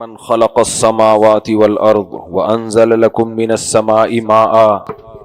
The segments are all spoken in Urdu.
من خلق السماوات والارض وانزل لكم من السماء ماء.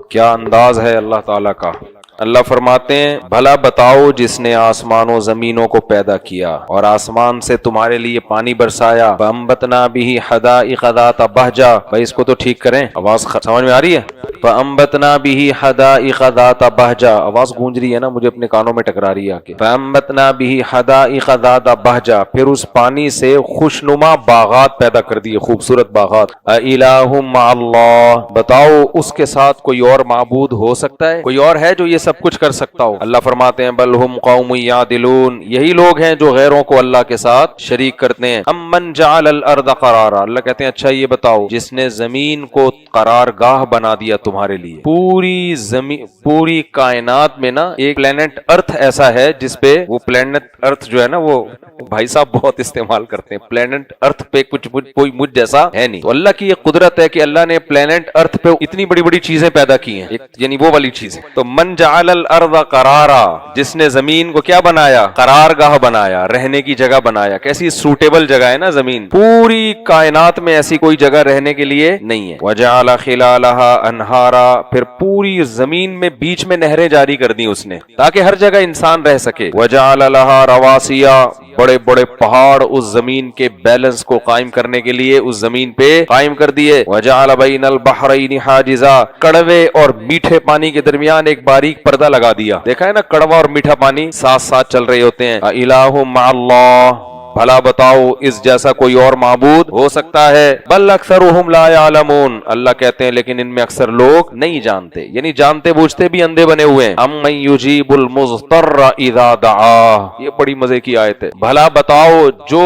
کیا انداز ہے اللہ تعالیٰ کا. اللہ فرماتے ہیں بھلا بتاؤ جس نے آسمان و زمینوں کو پیدا کیا اور آسمان سے تمہارے لیے پانی برسایا. فَأَنبَتْنَا بِهِ حَدَائِقَ ذَاتَ بَهْجَةٍ. بھائی اس کو تو ٹھیک کریں, آواز سمجھ میں آ رہی ہے. فَأَنبَتْنَا بِهِ حَدَائِقَ ذَاتَ بَهْجَةٍ. آواز گونج رہی ہے نا, مجھے اپنے کانوں میں ٹکرا رہی ہے آ کے. فَأَنبَتْنَا بِهِ حَدَائِقَ ذَاتَ بَهْجَةٍ. پھر اس پانی سے خوشنما باغات پیدا کر دیے, خوبصورت باغات. أَإِلَٰهٌ مَّعَ اللَّهِ. بتاؤ اس کے ساتھ کوئی اور معبود ہو سکتا ہے, کوئی اور ہے جو یہ سب کچھ کر سکتا ہو. اللہ فرماتے ہیں بل ہم قوم یعدلون. یہی لوگ ہیں جو غیروں کو اللہ کے ساتھ شریک کرتے ہیں. امن جعل الارض قرارا. اللہ کہتے ہیں اچھا یہ بتاؤ جس نے زمین کو قرار گاہ بنا دیا تمہارے لیے. پوری زمین, پوری کائنات میں نا ایک پلینٹ ارتھ ایسا ہے جس پہ, وہ پلینٹ ارتھ جو ہے نا وہ بھائی صاحب بہت استعمال کرتے ہیں, پلینٹ ارتھ پہ کچھ کوئی مجھ جیسا ہے نہیں. تو اللہ کی یہ قدرت ہے کہ اللہ نے پلینٹ ارتھ پہ اتنی بڑی بڑی چیزیں پیدا کی ہیں, یعنی وہ والی چیزیں. تو من جعل الارض قرارا, جس نے زمین کو کیا بنایا, قرار گاہ بنایا, رہنے کی جگہ بنایا. کیسی سوٹیبل جگہ ہے نا زمین, پوری کائنات میں ایسی کوئی جگہ رہنے کے لیے نہیں ہے. وجعل خلالها انہارا. پھر پوری زمین میں بیچ میں نہریں جاری کر دی اس نے تاکہ ہر جگہ انسان رہ سکے. وجعل لها رواسیا. بڑے بڑے پہاڑ اس زمین کے بیلنس کو قائم کرنے کے لیے اس زمین پہ قائم کر دیے. وجعل بین البحرین حاجزا. کڑوے اور میٹھے پانی کے درمیان ایک باریک پردہ لگا دیا. دیکھا ہے نا, کڑوا اور میٹھا پانی ساتھ ساتھ چل رہے ہوتے ہیں. الہ مع اللہ. بھلا بتاؤ اس جیسا کوئی اور معبود ہو سکتا ہے. بل اکثرهم لا يعلمون. اللہ کہتے ہیں لیکن ان میں اکثر لوگ نہیں جانتے, یعنی جانتے بوجھتے بھی اندھے بنے ہوئے ہیں. امن یجیب المضطر اذا دعاہ. یہ بڑی مزے کی آیت ہے. بھلا بتاؤ جو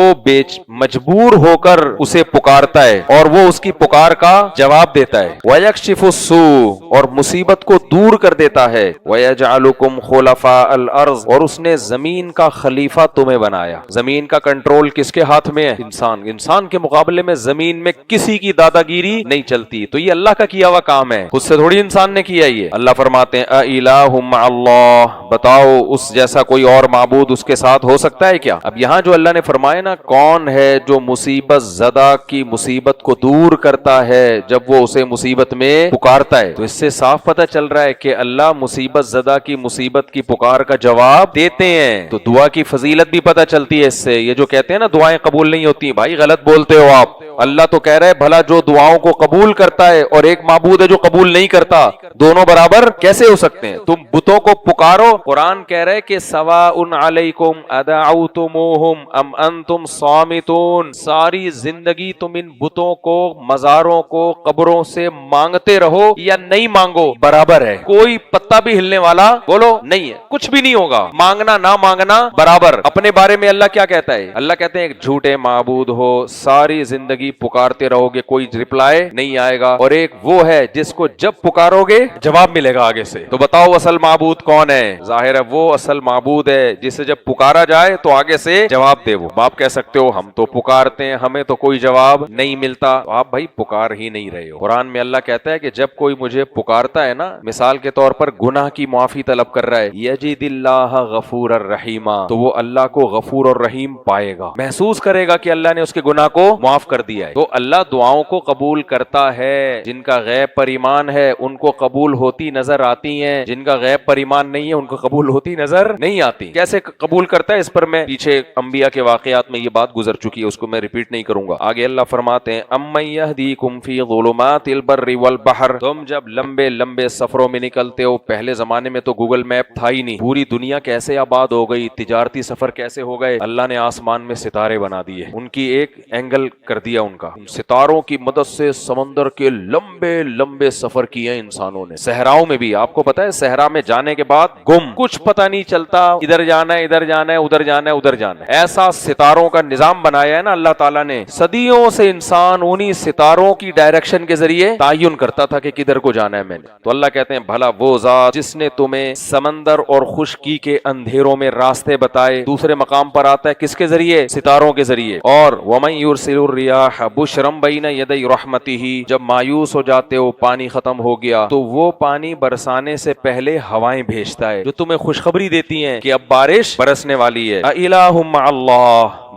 مجبور ہو کر اسے پکارتا ہے اور وہ اس کی پکار کا جواب دیتا ہے. ویکشف السوء. اور مصیبت کو دور کر دیتا ہے. ویجعلکم خلفاء الارض. اور اس نے زمین کا خلیفہ تمہیں بنایا. زمین کا کنٹرول کس کے ہاتھ میں ہے, انسان کے مقابلے میں زمین میں کسی کی دادا گیری نہیں چلتی. تو یہ اللہ کا کیا ہوا کام ہے, خود سے تھوڑی انسان نے کیا. یہ اللہ فرماتے ہیں اِلَٰهٌ مَّعَ اللَّهِ. بتاؤ اس جیسا کوئی اور معبود اس کے ساتھ ہو سکتا ہے کیا. اب یہاں جو اللہ نے فرمایا نا, کون ہے جو مصیبت زدہ کی مصیبت کو دور کرتا ہے جب وہ اسے مصیبت میں پکارتا ہے, تو اس سے صاف پتہ چل رہا ہے کہ اللہ مصیبت زدہ کی مصیبت کی پکار کا جواب دیتے ہیں. تو دعا کی فضیلت بھی پتہ چلتی ہے اس سے. یہ جو کہتے ہیں نا دعائیں قبول نہیں ہوتی, بھائی غلط بولتے ہو آپ. اللہ تو کہہ رہا ہے بھلا جو دعاؤں کو قبول کرتا ہے اور ایک معبود ہے جو قبول نہیں کرتا, دونوں برابر کیسے ہو سکتے ہیں. تم بتوں کو پکارو, قرآن کہہ رہے کہ سواء علیکم ادعوتموہم ام انتم صامتون. ساری زندگی تم ان بتوں کو, مزاروں کو, قبروں سے مانگتے رہو یا نہیں مانگو, برابر ہے. کوئی پتا بھی ہلنے والا بولو نہیں ہے, کچھ بھی نہیں ہوگا. مانگنا نہ مانگنا برابر. اپنے بارے میں اللہ کیا کہتا ہے, اللہ کہتے ہیں ایک جھوٹے معبود ہو, ساری زندگی پکارتے رہو گے, کوئی رپلائی نہیں آئے گا, اور ایک وہ ہے جس کو جب پکارو گے جواب ملے گا آگے سے. تو بتاؤ اصل معبود کون ہے. ظاہر ہے وہ اصل معبود ہے جسے جب پکارا جائے تو آگے سے جواب دے. وہ آپ کہہ سکتے ہو ہم تو پکارتے ہیں ہمیں تو کوئی جواب نہیں ملتا, تو آپ بھائی پکار ہی نہیں رہے ہو. قرآن میں اللہ کہتا ہے کہ جب کوئی مجھے پکارتا ہے نا, مثال کے طور پر گناہ کی معافی طلب کر رہا ہے, یجد اللہ غفور الرحیم, تو وہ اللہ کو غفور اور رحیم پائے گا, محسوس کرے گا کہ اللہ نے اس کے گناہ کو معاف کر دیا ہے. تو اللہ دعاؤں کو قبول کرتا ہے. جن کا غیب پر ایمان ہے ان کو قبول ہوتی نظر آتی ہیں, جن کا غیب پر ایمان نہیں ہے ان کو قبول ہوتی نظر نہیں آتی. کیسے قبول کرتا ہے اس پر میں پیچھے انبیاء کے واقعات میں یہ بات گزر چکی ہے, اس کو میں ریپیٹ نہیں کروں گا. آگے اللہ فرماتے ہیں امن یہدیکم فی ظلمات البر والبحر. تم جب لمبے لمبے سفروں میں نکلتے ہو, پہلے زمانے میں تو گوگل میپ تھا ہی نہیں, پوری دنیا کیسے آباد ہو گئی, تجارتی سفر کیسے ہو گئے. اللہ نے آسمان میں ستارے بنا دیے, ان کی ایک اینگل کر دیا ان کا. ستاروں کی مدد سے سمندر کے لمبے لمبے سفر کیے انسانوں نے. صحراؤں میں بھی آپ کو پتا ہے, صحرا میں جانے کے بعد گم, کچھ پتہ نہیں چلتا, ادھر جانا ہے ادھر جانا ہے ادھر جانا ہے ادھر جانا ہے. ایسا ستاروں کا نظام بنایا ہے نا اللہ تعالیٰ نے. صدیوں سے انسان انہی ستاروں کی ڈائریکشن کے ذریعے تعین کرتا تھا کہ کدھر کو جانا ہے میں نے. تو اللہ کہتے ہیں بھلا وہ ذات جس نے تمہیں سمندر اور خشکی کے اندھیروں میں راستے بتائے. دوسرے مقام پر آتا ہے کس کے ذریعے, ستاروں کے ذریعے. اور وَمَن يُرْسِلُ الرِّيَاحَ بُشْرًا بَيْنَ يَدَيْ رَحْمَتِهِ. جب مایوس ہو جاتے ہو, پانی ختم ہو گیا, تو وہ پانی برسانے سے پہلے ہوائیں بھیجتا ہے جو تمہیں خوشخبری دیتی ہیں کہ اب بارش برسنے والی ہے. اِلَٰهٌ مَّعَ اللَّهِ.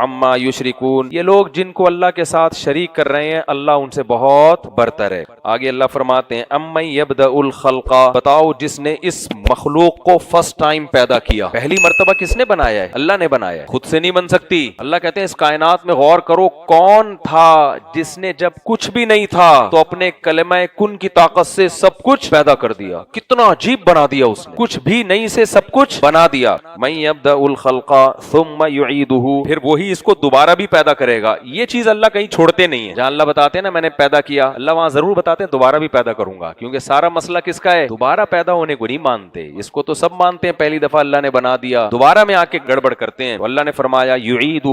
عما یشرکون، یہ لوگ جن کو اللہ کے ساتھ شریک کر رہے ہیں اللہ ان سے بہت برتر ہے۔ آگے اللہ فرماتے ہیں امن یبدأ الخلق، بتاؤ جس نے اس مخلوق کو فرسٹ ٹائم پیدا کیا، پہلی مرتبہ کس نے بنایا ہے؟ اللہ نے بنایا ہے، خود سے نہیں بن سکتی۔ اللہ کہتے ہیں اس کائنات میں غور کرو کون تھا جس نے جب کچھ بھی نہیں تھا تو اپنے کلمہ کن کی طاقت سے سب کچھ پیدا کر دیا، کتنا عجیب بنا دیا اس نے، کچھ بھی نہیں سے سب کچھ بنا دیا۔ من یبدأ الخلق ثم یعیدہ، پھر وہی اس کو دوبارہ بھی پیدا کرے گا۔ یہ چیز اللہ کہیں چھوڑتے نہیں ہے، جہاں اللہ بتاتے ہیں نا میں نے پیدا کیا، اللہ وہاں ضرور بتاتے ہیں دوبارہ بھی پیدا کروں گا، کیونکہ سارا مسئلہ کس کا ہے؟ دوبارہ پیدا ہونے کو نہیں مانتے، اس کو تو سب مانتے ہیں پہلی دفعہ اللہ نے بنا دیا، دوبارہ میں آ کے گڑبڑ کرتے ہیں۔ تو اللہ نے فرمایا یعیدہ،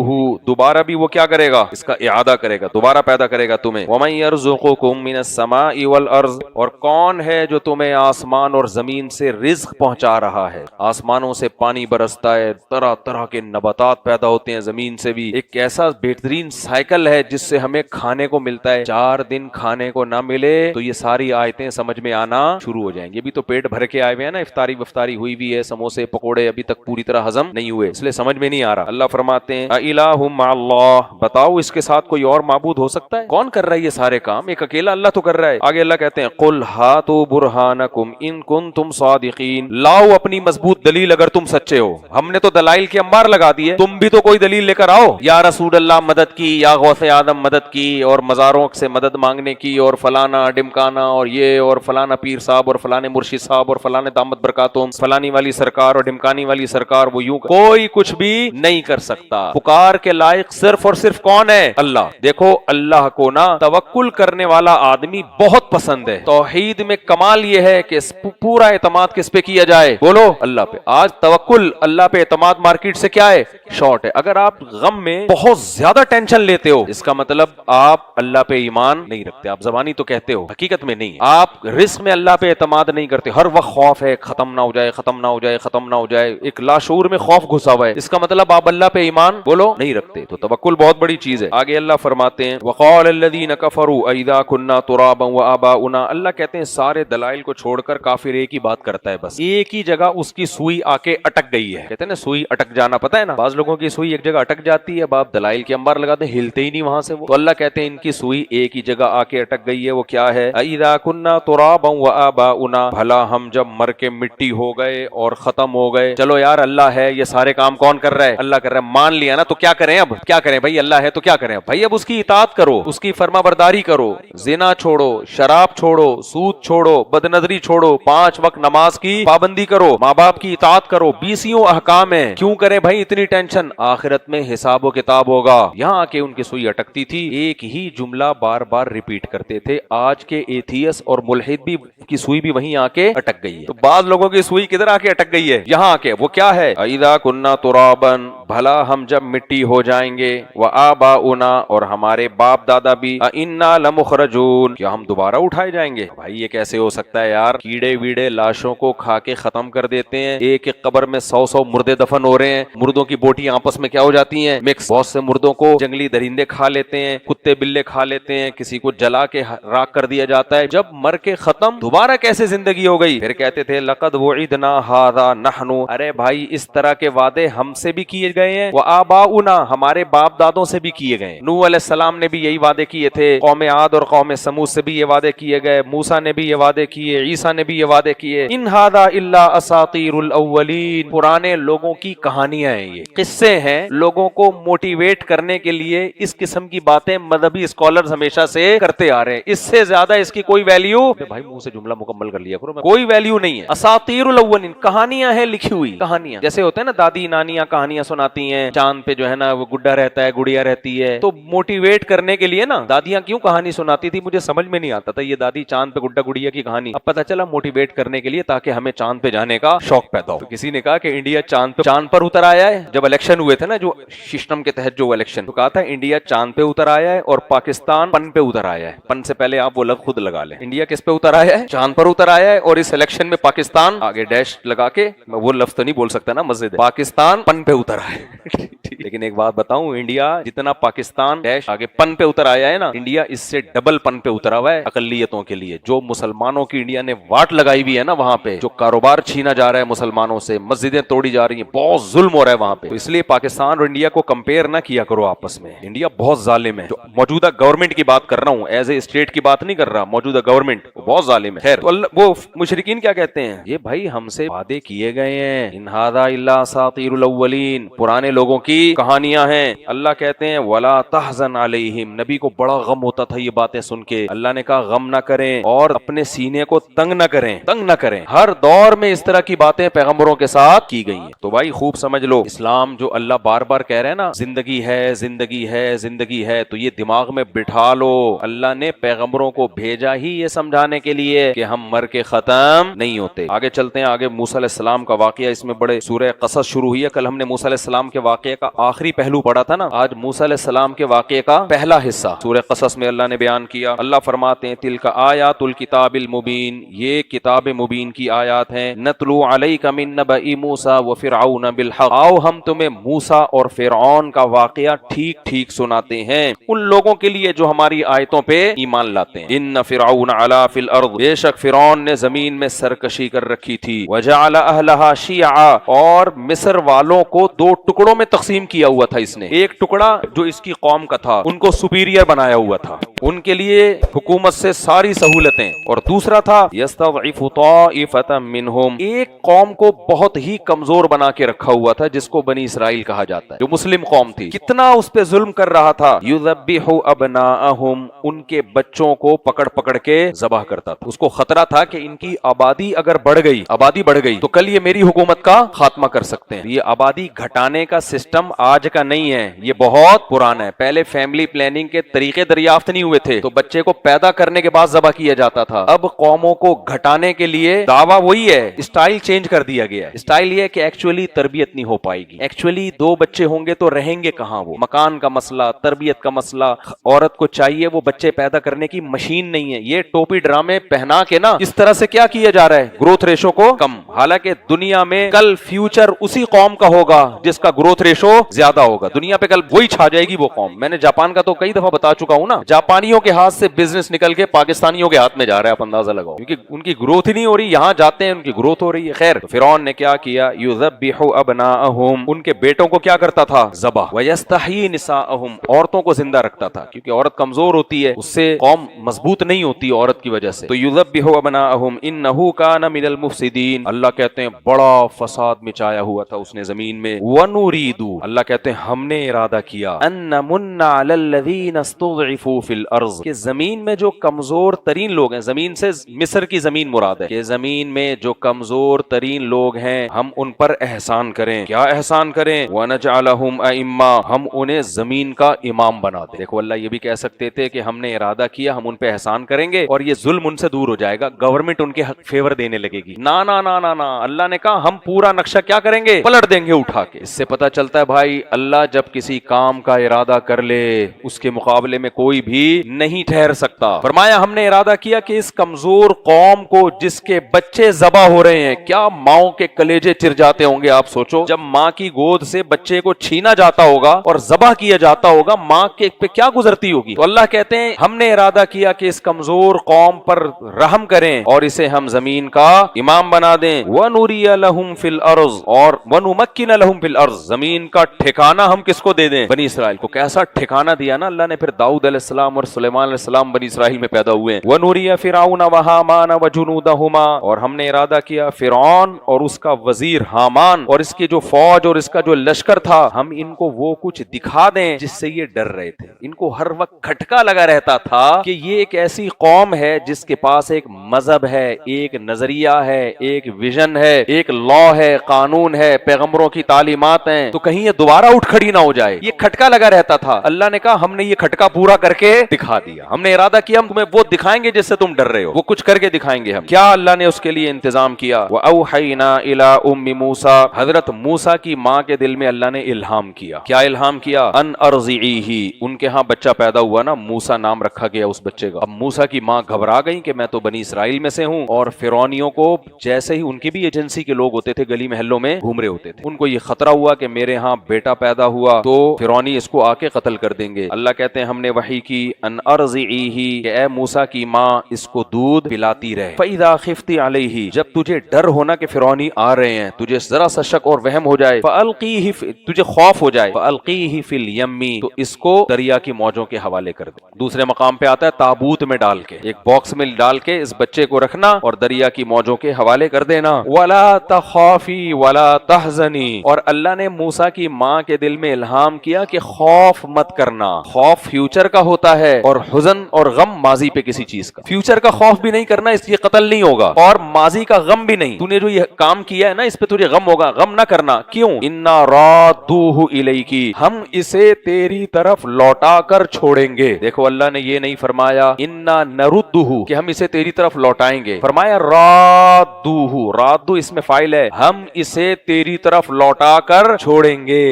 دوبارہ بھی وہ کیا کرے گا؟ اس کا اعادہ کرے گا، دوبارہ پیدا کرے گا تمہیں۔ ومن یرزقکم من السماء والارض، اور کون ہے جو تمہیں آسمان اور زمین سے رزق پہنچا رہا ہے؟ آسمانوں سے پانی برستا ہے، طرح طرح کے نباتات پیدا ہوتے ہیں، زمین سے بھی ایک ایسا بہترین سائیکل ہے جس سے ہمیں کھانے کو ملتا ہے۔ 4 دن کھانے کو نہ ملے تو یہ ساری آیتیں سمجھ میں آنا شروع ہو جائیں گی۔ ابھی تو پیٹ بھر کے آئے ہوئے ہیں نا، افطاری وفطاری ہوئی بھی ہے، سموسے پکوڑے ابھی تک پوری طرح ہضم نہیں ہوئے، اس لیے سمجھ میں نہیں آ رہا۔ اللہ فرماتے ہیں اِلٰہٌ مع اللہ، بتاؤ اس کے ساتھ کوئی اور معبود ہو سکتا ہے؟ کون کر رہا ہے یہ سارے کام؟ ایک اکیلا اللہ تو کر رہا ہے۔ آگے اللہ کہتے ہیں قل ہاتوا برہانکم ان کنتم صادقین، لاؤ اپنی مضبوط دلیل اگر تم سچے ہو۔ ہم نے تو دلائل کے انبار لگا دیے، تم بھی تو کوئی دلیل لے کر آؤ۔ یا رسول اللہ مدد کی، یا غوث آدم مدد کی، اور مزاروں سے مدد مانگنے کی، اور فلانا ڈمکانا، اور یہ اور فلانا پیر صاحب اور فلانے مرشد صاحب اور فلانے دامت برکاتہم، فلانی والی سرکار اور ڈمکانی والی سرکار، وہ یوں کوئی کچھ بھی نہیں کر سکتا۔ پکار کے لائق صرف اور صرف کون ہے؟ اللہ۔ دیکھو اللہ کو نا توکل کرنے والا آدمی بہت پسند ہے۔ توحید میں کمال یہ ہے کہ پورا اعتماد کس پہ کیا جائے؟ بولو اللہ پہ۔ آج توکل اللہ پہ اعتماد مارکیٹ سے کیا ہے؟ شارٹ ہے۔ اگر آپ غم میں بہت زیادہ ٹینشن لیتے ہو اس کا مطلب آپ اللہ پہ ایمان نہیں رکھتے، آپ زبانی تو کہتے ہو، حقیقت میں نہیں۔ آپ رزق میں اللہ پہ اعتماد نہیں کرتے، ہر وقت خوف ہے ختم نہ ہو جائے، ختم نہ ہو جائے، ختم نہ ہو جائے، ایک لاشعور میں خوف گھسا ہوا ہے، اس کا مطلب آپ اللہ پہ ایمان بولو نہیں رکھتے۔ تو توکل بہت بڑی چیز ہے۔ آگے اللہ فرماتے ہیں وقال الذین کفروا اذا كنا ترابا وآباؤنا، اللہ کہتے ہیں سارے دلائل کو چھوڑ کر کافر ایک ہی بات کرتا ہے، بس ایک ہی جگہ اس کی سوئی آ کے اٹک گئی ہے۔ کہتے ہیں نا سوئی اٹک جانا، پتہ ہے نا بعض لوگوں کی سوئی ایک جگہ اٹک جاتی ہے، باپ دلائل کے انبار لگاتے ہیں ہلتے ہی نہیں وہاں سے وہ، تو اللہ کہتے ہیں ان کی سوئی ایک ہی جگہ آ کے اٹک گئی ہے، وہ کیا ہے؟ اذا كنا ترابا وآباؤنا، بھلا ہم جب مر کے مٹی ہو گئے اور ختم ہو گئے، چلو یار اللہ ہے، یہ سارے کام کون کر رہا ہے؟ اللہ کر رہا ہے، مان لیا نا، تو کیا کریں اب؟ کیا کریں بھائی؟ اللہ ہے تو کیا کریں اب بھائی؟ اب اس کی اطاعت کرو، اس کی فرما برداری کرو، زنا چھوڑو، شراب چھوڑو، سود چھوڑو، بد نظری چھوڑو، 5 وقت نماز کی پابندی کرو، ماں باپ کی اطاعت کرو، 20 احکام ہیں، کیوں کریں بھائی اتنی ٹینشن؟ آخرت میں حساب و کتاب ہوگا۔ یہاں آ کے ان کی سوئی اٹکتی تھی، ایک ہی جملہ بار بار ریپیٹ کرتے تھے۔ آج کے ایتھیس اور ملحد بھی کی سوئی بھی وہیں آ کے اٹک گئی ہے۔ تو بعض لوگوں کی سوئی کدھر آ کے اٹک گئی ہے؟ یہاں آ کے، وہ کیا ہے؟ اذا كنا ترابا، بھلا ہم جب مٹی ہو جائیں گے، وآباؤنا، اور ہمارے باپ دادا بھی، انا لمخرجون، کیا ہم دوبارہ اٹھائے جائیں گے؟ بھائی یہ کیسے ہو سکتا ہے یار؟ کیڑے ویڑے لاشوں کو کھا کے ختم کر دیتے ہیں، ایک ایک قبر میں 100 مردے دفن ہو رہے ہیں، مردوں کی بوٹی آپس میں کیا ہو جاتی ہیں؟ مکس۔ بہت سے مردوں کو جنگلی درندے کھا لیتے ہیں، کتے بلے کھا لیتے ہیں، کسی کو جلا کے راکھ کر دیا جاتا ہے۔ جب مر کے ختم، دوبارہ کیسے زندگی ہو گئی؟ پھر کہتے تھے لقد وعدنا هذا نحن، ارے بھائی اس طرح کے وعدے ہم سے بھی کیے گئے ہیں، وآباؤنا، ہمارے باپ دادوں سے بھی کیے گئے ہیں۔ نوح علیہ السلام نے بھی یہی وعدے کیے تھے، قوم عاد اور قوم سمود سے بھی یہ وعدے کیے گئے، موسیٰ نے بھی یہ وعدے کیے، عیسیٰ نے بھی یہ وعدے کیے۔ ان هذا الا اساطیر الاولین، پرانے لوگوں کی کہانیاں ہیں، یہ قصے ہیں، لوگوں کو موٹیویٹ کرنے کے لیے اس قسم کی باتیں مذہبی اسکالرز ہمیشہ سے کرتے آ رہے ہیں، اس سے زیادہ اس کی کوئی ویلیو، بھائی منہ سے جملہ مکمل کر لیا کرو، کوئی ویلیو نہیں ہے۔ اساطیر الاولین، کہانیاں ہیں لکھی ہوئی، کہانیاں جیسے ہوتے ہیں نا دادی نانیاں کہانیاں سناتی ہیں، چاند پہ جو ہے نا وہ گڈا رہتا ہے، گڑیا رہتی ہے، تو موٹیویٹ کرنے کے لیے نا دادیاں کیوں کہانی سناتی تھی مجھے سمجھ میں نہیں آتا تھا، یہ دادی چاند پہ گڈا گڑیا کی کہانی، اب پتہ چلا موٹیویٹ کرنے کے لیے تاکہ ہمیں چاند پہ جانے کا شوق پیدا ہو۔ تو کسی نے کہا کہ انڈیا چاند پر اتر آیا ہے، جب الیکشن ہوئے تھے نا جو سسٹم کے تحت جو الیکشن، تو کہا تھا انڈیا چاند پہ اتر آیا ہے اور پاکستان پن پہ اتر آیا ہے، پن سے پہلے آپ وہ لفظ خود لگا لیں، انڈیا کس پہ اتر آیا ہے؟ چاند پر اتر آیا ہے، اور اس الیکشن میں پاکستان آگے ڈیش لگا کے، میں وہ لفظ تو نہیں بول سکتا نا مسجد، پاکستان پن پہ اتر آیا ہے لیکن ایک بات بتاؤں، انڈیا جتنا پاکستان ڈیش آگے پن پہ اتر آیا ہے نا، انڈیا اس سے ڈبل پن پہ اترا ہوا ہے اقلیتوں کے لیے. جو مسلمانوں کی انڈیا نے واٹ لگائی بھی ہے نا وہاں پہ، جو کاروبار چھینا جا رہا ہے مسلمانوں سے، مسجدیں توڑی جا رہی ہیں، بہت ظلم ہو رہا ہے وہاں پہ. تو اس لیے پاکستان اور انڈیا کو کمپیئر نہ کیا کرو آپس میں. انڈیا بہت ظالم ہے. جو موجودہ گورنمنٹ کی بات کر رہا ہوں، ایز اے اسٹیٹ کی بات نہیں کر رہا، موجودہ گورنمنٹ بہت ظالم ہے. خیر، تو اللہ وہ مشرکین کیا کہتے ہیں، یہ بھائی ہم سے وعدے کیے گئے ہیں، ان ھذا الا اساطیر الاولین، پرانے لوگوں کی کہانیاں ہیں. اللہ کہتے ہیں ولا تحزن علیہم، نبی کو بڑا غم ہوتا تھا یہ باتیں سن کے. اللہ نے کہا غم نہ کریں اور اپنے سینے کو تنگ نہ کریں، تنگ نہ کریں. ہر دور میں اس طرح کی باتیں پیغمبروں کے ساتھ کی گئی ہیں. تو بھائی خوب سمجھ لو، اسلام جو اللہ بار بار کہہ رہے ہیں نا، زندگی ہے زندگی ہے زندگی ہے، تو یہ دماغ میں بٹھا لو. اللہ نے پیغمبروں کو بھیجا ہی یہ سمجھانے کے لیے کہ ہم مر کے ختم نہیں ہوتے. آگے چلتے ہیں، آگے موسیٰ علیہ السلام کا واقعہ، اس میں بڑے سورہ قصص شروع ہوئی ہے. کل ہم نے موسیٰ علیہ السلام کے واقعے کا آخری پہلو پڑھا تھا نا، آج موسیٰ علیہ السلام کے واقعے کا پہلا حصہ سورہ قصص میں اللہ نے بیان کیا. اللہ فرماتے ہیں تلک آیات الکتاب المبین، یہ کتاب مبین کی آیات ہیں. نتلو علیک من نبأ موسیٰ وفرعون بالحق، آؤ ہم تمہیں موسیٰ اور فرعون کا واقعہ ٹھیک ٹھیک سناتے ہیں ان لوگوں کے لیے جو ہماری آیتوں پہ ایمان لاتے ہیں. ان فرعون علا فی الارض، بے شک فرعون نے زمین میں سرکشی کر رکھی تھی. وجعل اہلہا شیعا، اور مصر والوں کو دو ٹکڑوں میں تقسیم کیا ہوا تھا اس نے. ایک ٹکڑا جو اس کی قوم کا تھا، ان کو سپیریئر بنایا ہوا تھا، ان کے لیے حکومت سے ساری سہولتیں، اور دوسرا تھا یستضعف طائفۃ منہم، ایک قوم کو بہت ہی کمزور بنا کے رکھا ہوا تھا جس کو بنی اسرائیل کہا جاتا ہے، جو مسلم قوم تھی. کتنا اس پہ ظلم کر رہا تھا. یذبح ابناءہم، ان کے بچوں کو پکڑ پکڑ کے ذبح کرتا تھا. اس کو خطرہ تھا کہ ان کی آبادی اگر بڑھ گئی تو کل یہ میری حکومت کا خاتمہ کر سکتے ہیں. یہ آبادی گھٹانے کا سسٹم آج کا نہیں ہے، یہ بہت پرانا ہے. پہلے فیملی پلاننگ کے طریقے دریافت نہیں ہوئے تھے، تو بچے کو پیدا کرنے کے بعد ذبح کیا جاتا تھا. اب قوموں کو گھٹانے کے لیے دعویٰ وہی ہے، اسٹائل چینج کر دیا گیا ہے. اسٹائل یہ ہے کہ ایکچولی تربیت نہیں ہو پائے گی، ایکچولی دو بچے ہوں گے تو رہیں گے کہاں، وہ مکان کا مسئلہ، تربیت کا مسئلہ. عورت کو چاہیے، وہ بچے پیدا کرنے کی مشین نہیں ہے. یہ ٹوپی ڈرامے پہنا کے نا اس طرح سے کیا کیا جا رہا ہے، گروتھ ریشو کو کم. حالانکہ دنیا میں کل فیوچر اسی قوم کا ہوگا جس کا گروتھ ریشو زیادہ ہوگا. دنیا پہ کل وہی چھا جائے گی وہ قوم. میں نے جاپان کا تو کئی دفعہ بتا چکا ہوں نا، جاپانیوں کے ہاتھ سے بزنس نکل کے پاکستانیوں کے ہاتھ میں جا رہا ہے، آپ اندازہ لگاؤ، کیونکہ ان کی گروتھ ہی نہیں ہو رہی. یہاں جاتے ہیں ان کی گروتھ ہو رہی ہے. خیر، فرعون نے کیا کیا، یذبح ابناءہم، ان کے بیٹوں کو کیا کرتا تھا، ذبح. ویستحیی نساءہم، عورتوں کو زندہ رکھتا تھا، کیونکہ عورت کمزور ہوتی ہے، اس سے قوم مضبوط نہیں ہوتی عورت کی وجہ سے. تو یذبح ابناءہم انہ کان من المفسدین، اللہ کہتے ہیں بڑا فساد مچایا ہوا تھا اس نے زمین میں. ونريد، اللہ کہتے ہیں ہم نے ارادہ کیا، ان نمن علی الذین استضعفوا فی الارض، کہ زمین میں جو کمزور ترین لوگ ہیں، زمین سے مصر کی زمین مراد ہے، کہ زمین میں جو کمزور ترین لوگ ہیں ہم ان پر احسان کریں. کیا احسان کریں، ونجعلہم ائمہ، ہم انہیں زمین کا امام بنا دیں. دیکھو اللہ یہ بھی کہہ سکتے تھے کہ ہم نے ارادہ کیا ہم ان پہ احسان کریں گے اور یہ ظلم ان سے دور ہو جائے گا، گورنمنٹ ان کے حق فیور دینے لگے گی. نا نا نا نا نا، اللہ نے کہا ہم پورا نقشہ کیا کریں گے، پلٹ دیں گے اٹھا کے. اس سے پتہ چلتا ہے بھائی اللہ جب کسی کام کا ارادہ کر لے اس کے مقابلے میں کوئی بھی نہیں ٹھہر سکتا. فرمایا ہم نے ارادہ کیا کہ اس کمزور قوم کو جس کے بچے ذبح ہو رہے ہیں، کیا ماؤں کے کلیجے چر جاتے ہوں گے. آپ سوچو جب ماں کی گود سے بچے کو چھینا جاتا ہوگا اور ذبح کیا جاتا ہوگا، ماں کے پہ کیا گزرتی ہوگی. تو اللہ کہتے ہیں ہم نے ارادہ کیا کہ اس کمزور قوم پر رحم کریں اور اسے ہم زمین کا امام بنا دیں. وَنُرِيَ لَهُمْ فِي الْأَرْضِ، اور وَنُمَكِّنَ لَهُمْ فِي الْأَرْضِ، زمین کا ٹھکانہ ہم کس کو دے دیں، بنی اسرائیل کو. کیسا ٹھکانہ دیا نا اللہ نے. پھر داؤد علیہ السلام اور سلیمان علیہ السلام بنی اسرائیل میں پیدا ہوئے ہیں. وَنُرِيَ فِرْعَوْنَ وَهَامَانَ وَجُنُودَهُمَا، اور ہم نے ارادہ کیا فرعون اور اس کا وزیر حامان اور اس کی جو فوج اور اس کا جو لشکر تھا، ہم ان کو وہ کچھ دکھا دیں جس سے یہ ڈر رہے تھے. ان کو ہر وقت کھٹکا لگا رہتا تھا کہ یہ ایک ایسی قوم ہے جس کے پاس ایک مذہب ہے، ایک نظریہ ہے، ایک ویژن ہے، ایک لا ہے، قانون ہے، پیغمبروں کی تعلیمات ہیں، تو کہیں یہ دوبارہ اٹھ کھڑی نہ ہو جائے. یہ کھٹکا لگا رہتا تھا. اللہ نے کہا ہم نے یہ کھٹکا پورا کر کے دکھا دیا. ہم نے ارادہ کیا ہم تمہیں وہ دکھائیں گے جس سے تم ڈر رہے ہو، وہ کچھ کر کے دکھائیں گے ہم. کیا اللہ نے اس کے لیے انتظام کیا. وَأَوْحَيْنَا إِلَىٰ أُمِّ مُوسَىٰ، حضرت موسیٰ کی ماں کے دل میں اللہ نے الہام کیا. کیا الہام کیا، ان ارضعیہ، ان کے ہاں بچہ پیدا ہوا نا، موسیٰ نام رکھا گیا اس بچے کا. اب موسیٰ کی ماں گھبرا گئی کہ میں تو بنی اسرائیل میں سے ہوں، اور فرعونیوں کو جیسے ہی ان کی بھی ایجنسی کے لوگ ہوتے تھے، گلی محلوں میں گھوم رہے ہوتے تھے، ان کو یہ خطرہ ہوا کہ میرے ہاں بیٹا پیدا ہوا تو فرعونی اس کو آ کے قتل کر دیں گے. اللہ کہتے ہیں ہم نے وحی کی ان ارضعیہ کہ اے موسیٰ کی ماں اس کو دودھ پلاتی رہے. فاذا خفت علیہ جب تجھے ڈر ہونا کہ فرعونی آ رہے ہیں, تجھے ذرا سا شک اور وہم ہو جائے, فالقیہ تجھے خوف ہو جائے, فالقیہ فی الیم تو اس کو دریا کی موجوں کے حوالے کر دے. دوسرے مقام پہ آتا ہے تابوت میں ڈال کے, ایک باکس میں ڈال کے اس بچے کو رکھنا اور دریا کی موجوں کے حوالے کر دینا. ولا تخافی ولا تحزنی اور اللہ نے موسیٰ کی ماں کے دل میں الہام کیا کہ خوف مت کرنا. خوف فیوچر کا ہوتا ہے اور حزن اور غم ماضی پہ کسی چیز کا. فیوچر کا خوف بھی نہیں کرنا, اس لیے قتل نہیں ہوگا, اور ماضی کا غم بھی نہیں. تو نے جو یہ کام کیا ہے نا اس پہ تجھے غم ہوگا, غم نہ کرنا. کیوں؟ انا رادوہ الیکی ہم اسے تیری طرف لوٹا کر چھوڑیں گے. دیکھو اللہ نے یہ نہیں فرمایا انا نردہ کہ ہم اسے تیری طرف لوٹائیں گے, فرمایا رادوہ. رادو اس میں فاعل ہے, ہم اسے تیری طرف لوٹا کر چھوڑیں گے.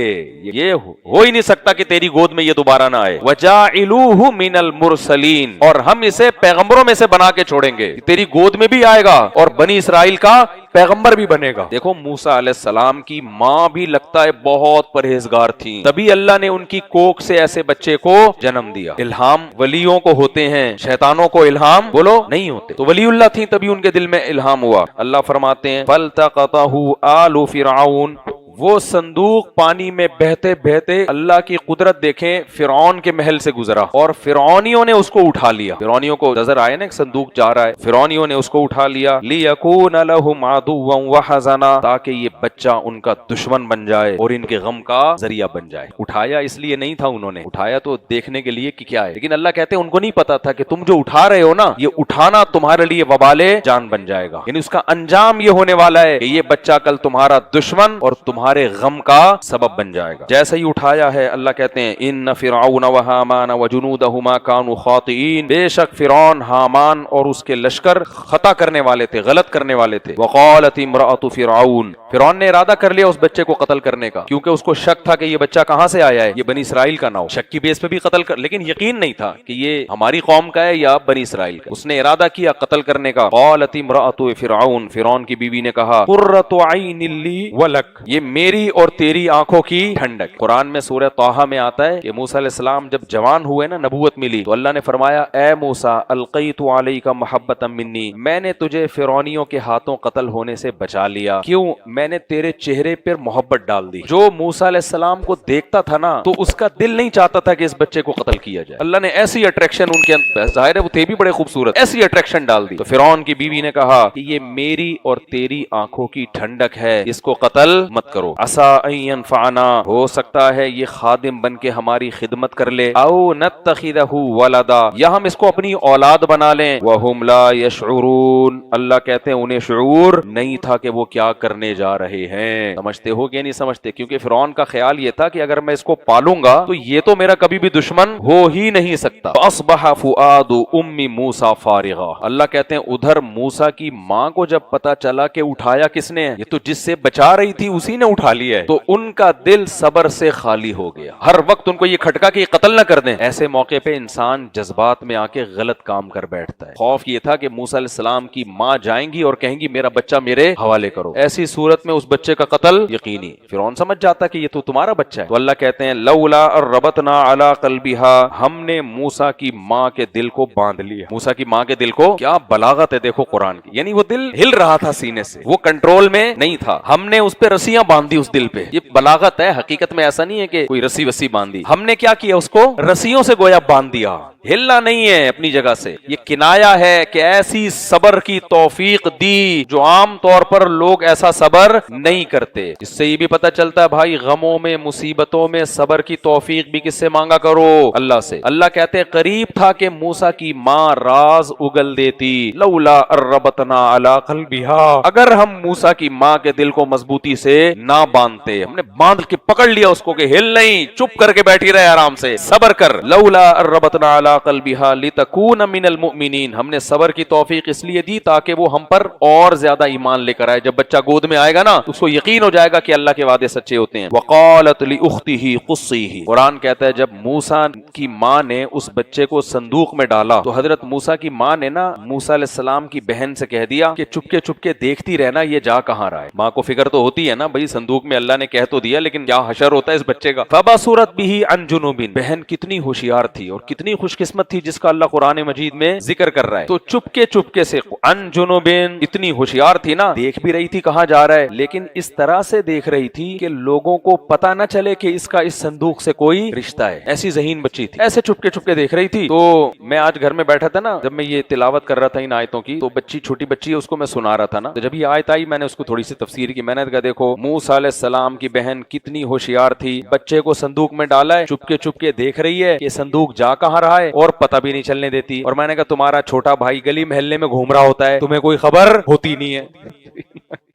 یہ ہو ہی نہیں سکتا کہ تیری گود میں یہ دوبارہ نہ آئے. وجاعلوہ من المرسلین اور ہم اسے پیغمبروں میں سے بنا کے چھوڑیں گے. تیری گود میں بھی آئے گا اور بنی اسرائیل کا پیغمبر بھی بنے گا. دیکھو موسیٰ علیہ السلام کی ماں بھی لگتا ہے بہت پرہیزگار تھی, تبھی اللہ نے ان کی کوکھ سے ایسے بچے کو جنم دیا. الہام ولیوں کو ہوتے ہیں, شیطانوں کو الہام بولو نہیں ہوتے. تو ولی اللہ تھی تبھی ان کے دل میں الہام ہوا. اللہ فرماتے ہیں فَالْتَقَطَهُ آلُ فِرْعَوْنَ وہ صندوق پانی میں بہتے بہتے اللہ کی قدرت دیکھیں فرعون کے محل سے گزرا اور فرعونیوں نے اس کو اٹھا لیا. فرعونیوں کو نظر آئے نا ایک صندوق جا رہا ہے, فرعونیوں نے اس کو اٹھا لیا. لِيَكُونَ لَهُمْ عَدُوًّا وَحَزَنًا تاکہ یہ بچہ ان کا دشمن بن جائے اور ان کے غم کا ذریعہ بن جائے. اٹھایا اس لیے نہیں تھا, انہوں نے اٹھایا تو دیکھنے کے لیے کہ کیا ہے, لیکن اللہ کہتے ہیں ان کو نہیں پتا تھا کہ تم جو اٹھا رہے ہو نا یہ اٹھانا تمہارے لیے وبال جان بن جائے گا. یعنی اس کا انجام یہ ہونے والا ہے کہ یہ بچہ کل تمہارا دشمن اور تمہارے غم کا سبب بن جائے گا. جیسے ہی اٹھایا ہے اللہ کہتے ہیں ان فرعون وہامان وجنودہما کانوا خاطئین بے شک فرعون حامان اور اس کے لشکر خطا کرنے والے تھے, غلط کرنے والے تھے. وقالت امرأۃ فرعون فرعون نے ارادہ کر لیا اس بچے کو قتل کرنے کا, کیونکہ اس کو شک تھا کہ یہ بچہ کہاں سے آیا ہے, یہ بنی اسرائیل کا نہ ہو. شک کی بیس پہ بھی قتل کر, لیکن یقین نہیں تھا کہ یہ ہماری قوم کا ہے یا بنی اسرائیل کا. اس نے ارادہ کیا قتل کرنے کا. قالت امرأۃ فرعون فرعون کی بیوی نے کہا قرۃ عین لی ولک یہ میری اور تیری آنکھوں کی ٹھنڈک. قرآن میں سورہ طٰہٰ میں آتا ہے کہ موسیٰ علیہ السلام جب جوان ہوئے نا, نبوت ملی, تو اللہ نے فرمایا اے موسیٰ القیت علیک محبۃ منی میں نے تجھے فرعونیوں کے ہاتھوں قتل ہونے سے بچا لیا. کیوں؟ میں نے تیرے چہرے پر محبت ڈال دی. جو موسیٰ علیہ السلام کو دیکھتا تھا نا تو اس کا دل نہیں چاہتا تھا کہ اس بچے کو قتل کیا جائے. اللہ نے ایسی اٹریکشن ان کے اندر, ظاہر ہے وہ تھے بھی بڑے خوبصورت, ایسی اٹریکشن ڈال دی. تو فرعون کی بیوی نے کہا کہ یہ میری اور تیری آنکھوں کی ٹھنڈک ہے, اس کو قتل مت کرو. عسیٰ ان ینفعنا ہو سکتا ہے یہ خادم بن کے ہماری خدمت کر لے, او نتخذہ ولدا یا ہم اس کو اپنی اولاد بنا لیں. وہم لا یشعرون اللہ کہتے ہیں انہیں شعور نہیں تھا کہ وہ کیا کرنے جا رہے ہیں. سمجھتے ہو کہ نہیں سمجھتے؟ کیونکہ فرعون کا خیال یہ تھا کہ اگر میں اس کو پالوں گا تو یہ تو میرا کبھی بھی دشمن ہو ہی نہیں سکتا. فاصبح فؤاد ام موسیٰ فارغا اللہ کہتے ہیں ادھر موسیٰ کی ماں کو جب پتا چلا کہ اٹھایا کس نے, یہ تو جس سے بچا رہی تھی اسی نے اٹھا لیا ہے, تو ان کا دل صبر سے خالی ہو گیا. ہر وقت ان کو یہ کھٹکا کہ یہ قتل نہ کر دیں. ایسے موقع پہ انسان جذبات میں آ کے غلط کام کر بیٹھتا ہے. خوف یہ تھا کہ موسیٰ علیہ السلام کی ماں جائیں گی اور کہیں گی میرا بچہ میرے حوالے کرو. ایسی صورت میں اس بچے کا قتل یقینی. فرعون سمجھ جاتا کہ یہ تو تمہارا بچہ ہے. تو اللہ کہتے ہیں لولا ربطنا علی قلبها ہم نے موسیٰ کی ماں کے دل کو باندھ لیا. موسیٰ کی ماں کے دل کو, کیا بلاغت ہے دیکھو قرآن کی, یعنی وہ دل ہل رہا تھا سینے سے, وہ کنٹرول میں نہیں تھا. ہم نے اس پہ رسیاں باندھی اس دل پہ. یہ بلاغت ہے, حقیقت میں ایسا نہیں ہے کہ کوئی رسی وسی باندھی. ہم نے کیا کیا, اس کو رسیوں سے گویا باندھ دیا, ہلنا نہیں ہے اپنی جگہ سے. یہ کنایا ہے کہ ایسی صبر کی توفیق دی جو عام طور پر لوگ ایسا صبر نہیں کرتے. اس سے یہ بھی پتہ چلتا ہے بھائی غموں میں مصیبتوں میں صبر کی توفیق بھی کس سے مانگا کرو, اللہ سے. اللہ کہتے ہیں قریب تھا کہ موسیٰ کی ماں راز اگل دیتی. لولا ربطنا علی قلبها اگر ہم موسیٰ کی ماں کے دل کو مضبوطی سے نہ باندھتے, ہم نے باندھ کے پکڑ لیا اس کو کہ ہل نہیں, چپ کر کے بیٹھی رہے آرام سے, صبر کر. لولا ربطنا علی قلبها لتكون من المؤمنین، ہم نے صبر کی توفیق اس لیے دی تاکہ وہ ہم پر اور زیادہ ایمان لے کر آئے. جب بچہ گود میں آئے گا نا تو اس کو یقین ہو جائے گا کہ اللہ کے وعدے سچے ہوتے ہیں. وقالت لاخته قصیہ، قرآن کہتا ہے جب موسیٰ کی ماں نے اس بچے کو صندوق میں ڈالا تو حضرت موسیٰ کی ماں نے نا موسیٰ علیہ السلام کی بہن سے کہہ دیا کہ چپکے چپکے دیکھتی رہنا یہ جا کہاں رہا ہے. ماں کو فکر تو ہوتی ہے نا بھائی صندوق میں اللہ نے کہہ تو دیا لیکن کیا حشر ہوتا ہے اس بچے کا. فبصرت به عن جنوب، بہن کتنی ہوشیار تھی اور کتنی خوش قسمت تھی جس کا اللہ قرآن مجید میں ذکر کر رہا ہے. تو چپکے چپکے سے عن جنوب، اتنی ہوشیار تھی نا، دیکھ بھی رہی تھی کہاں جا رہا ہے لیکن اس طرح سے دیکھ رہی تھی کہ لوگوں کو پتہ نہ چلے کہ اس کا اس صندوق سے کوئی رشتہ ہے. ایسی ذہین بچی تھی، ایسے چپکے چپکے دیکھ رہی تھی. تو میں آج گھر میں بیٹھا تھا نا، جب میں یہ تلاوت کر رہا تھا ان آیتوں کی، تو بچی چھوٹی بچی ہے اس کو میں سنا رہا تھا نا، تو جب یہ آیت آئی میں نے اس کو تھوڑی سی تفسیر کی. میں نے کہا دیکھو موسیٰ علیہ السلام کی بہن کتنی ہوشیار تھی، بچے کو صندوق میں ڈالا ہے، چپکے چپکے دیکھ رہی ہے کہ صندوق جا کہاں رہا ہے اور پتہ بھی نہیں چلنے دیتی. اور میں نے کہا تمہارا چھوٹا بھائی گلی محلے میں گھوم رہا ہوتا ہے، تمہیں کوئی خبر ہوتی نہیں ہے.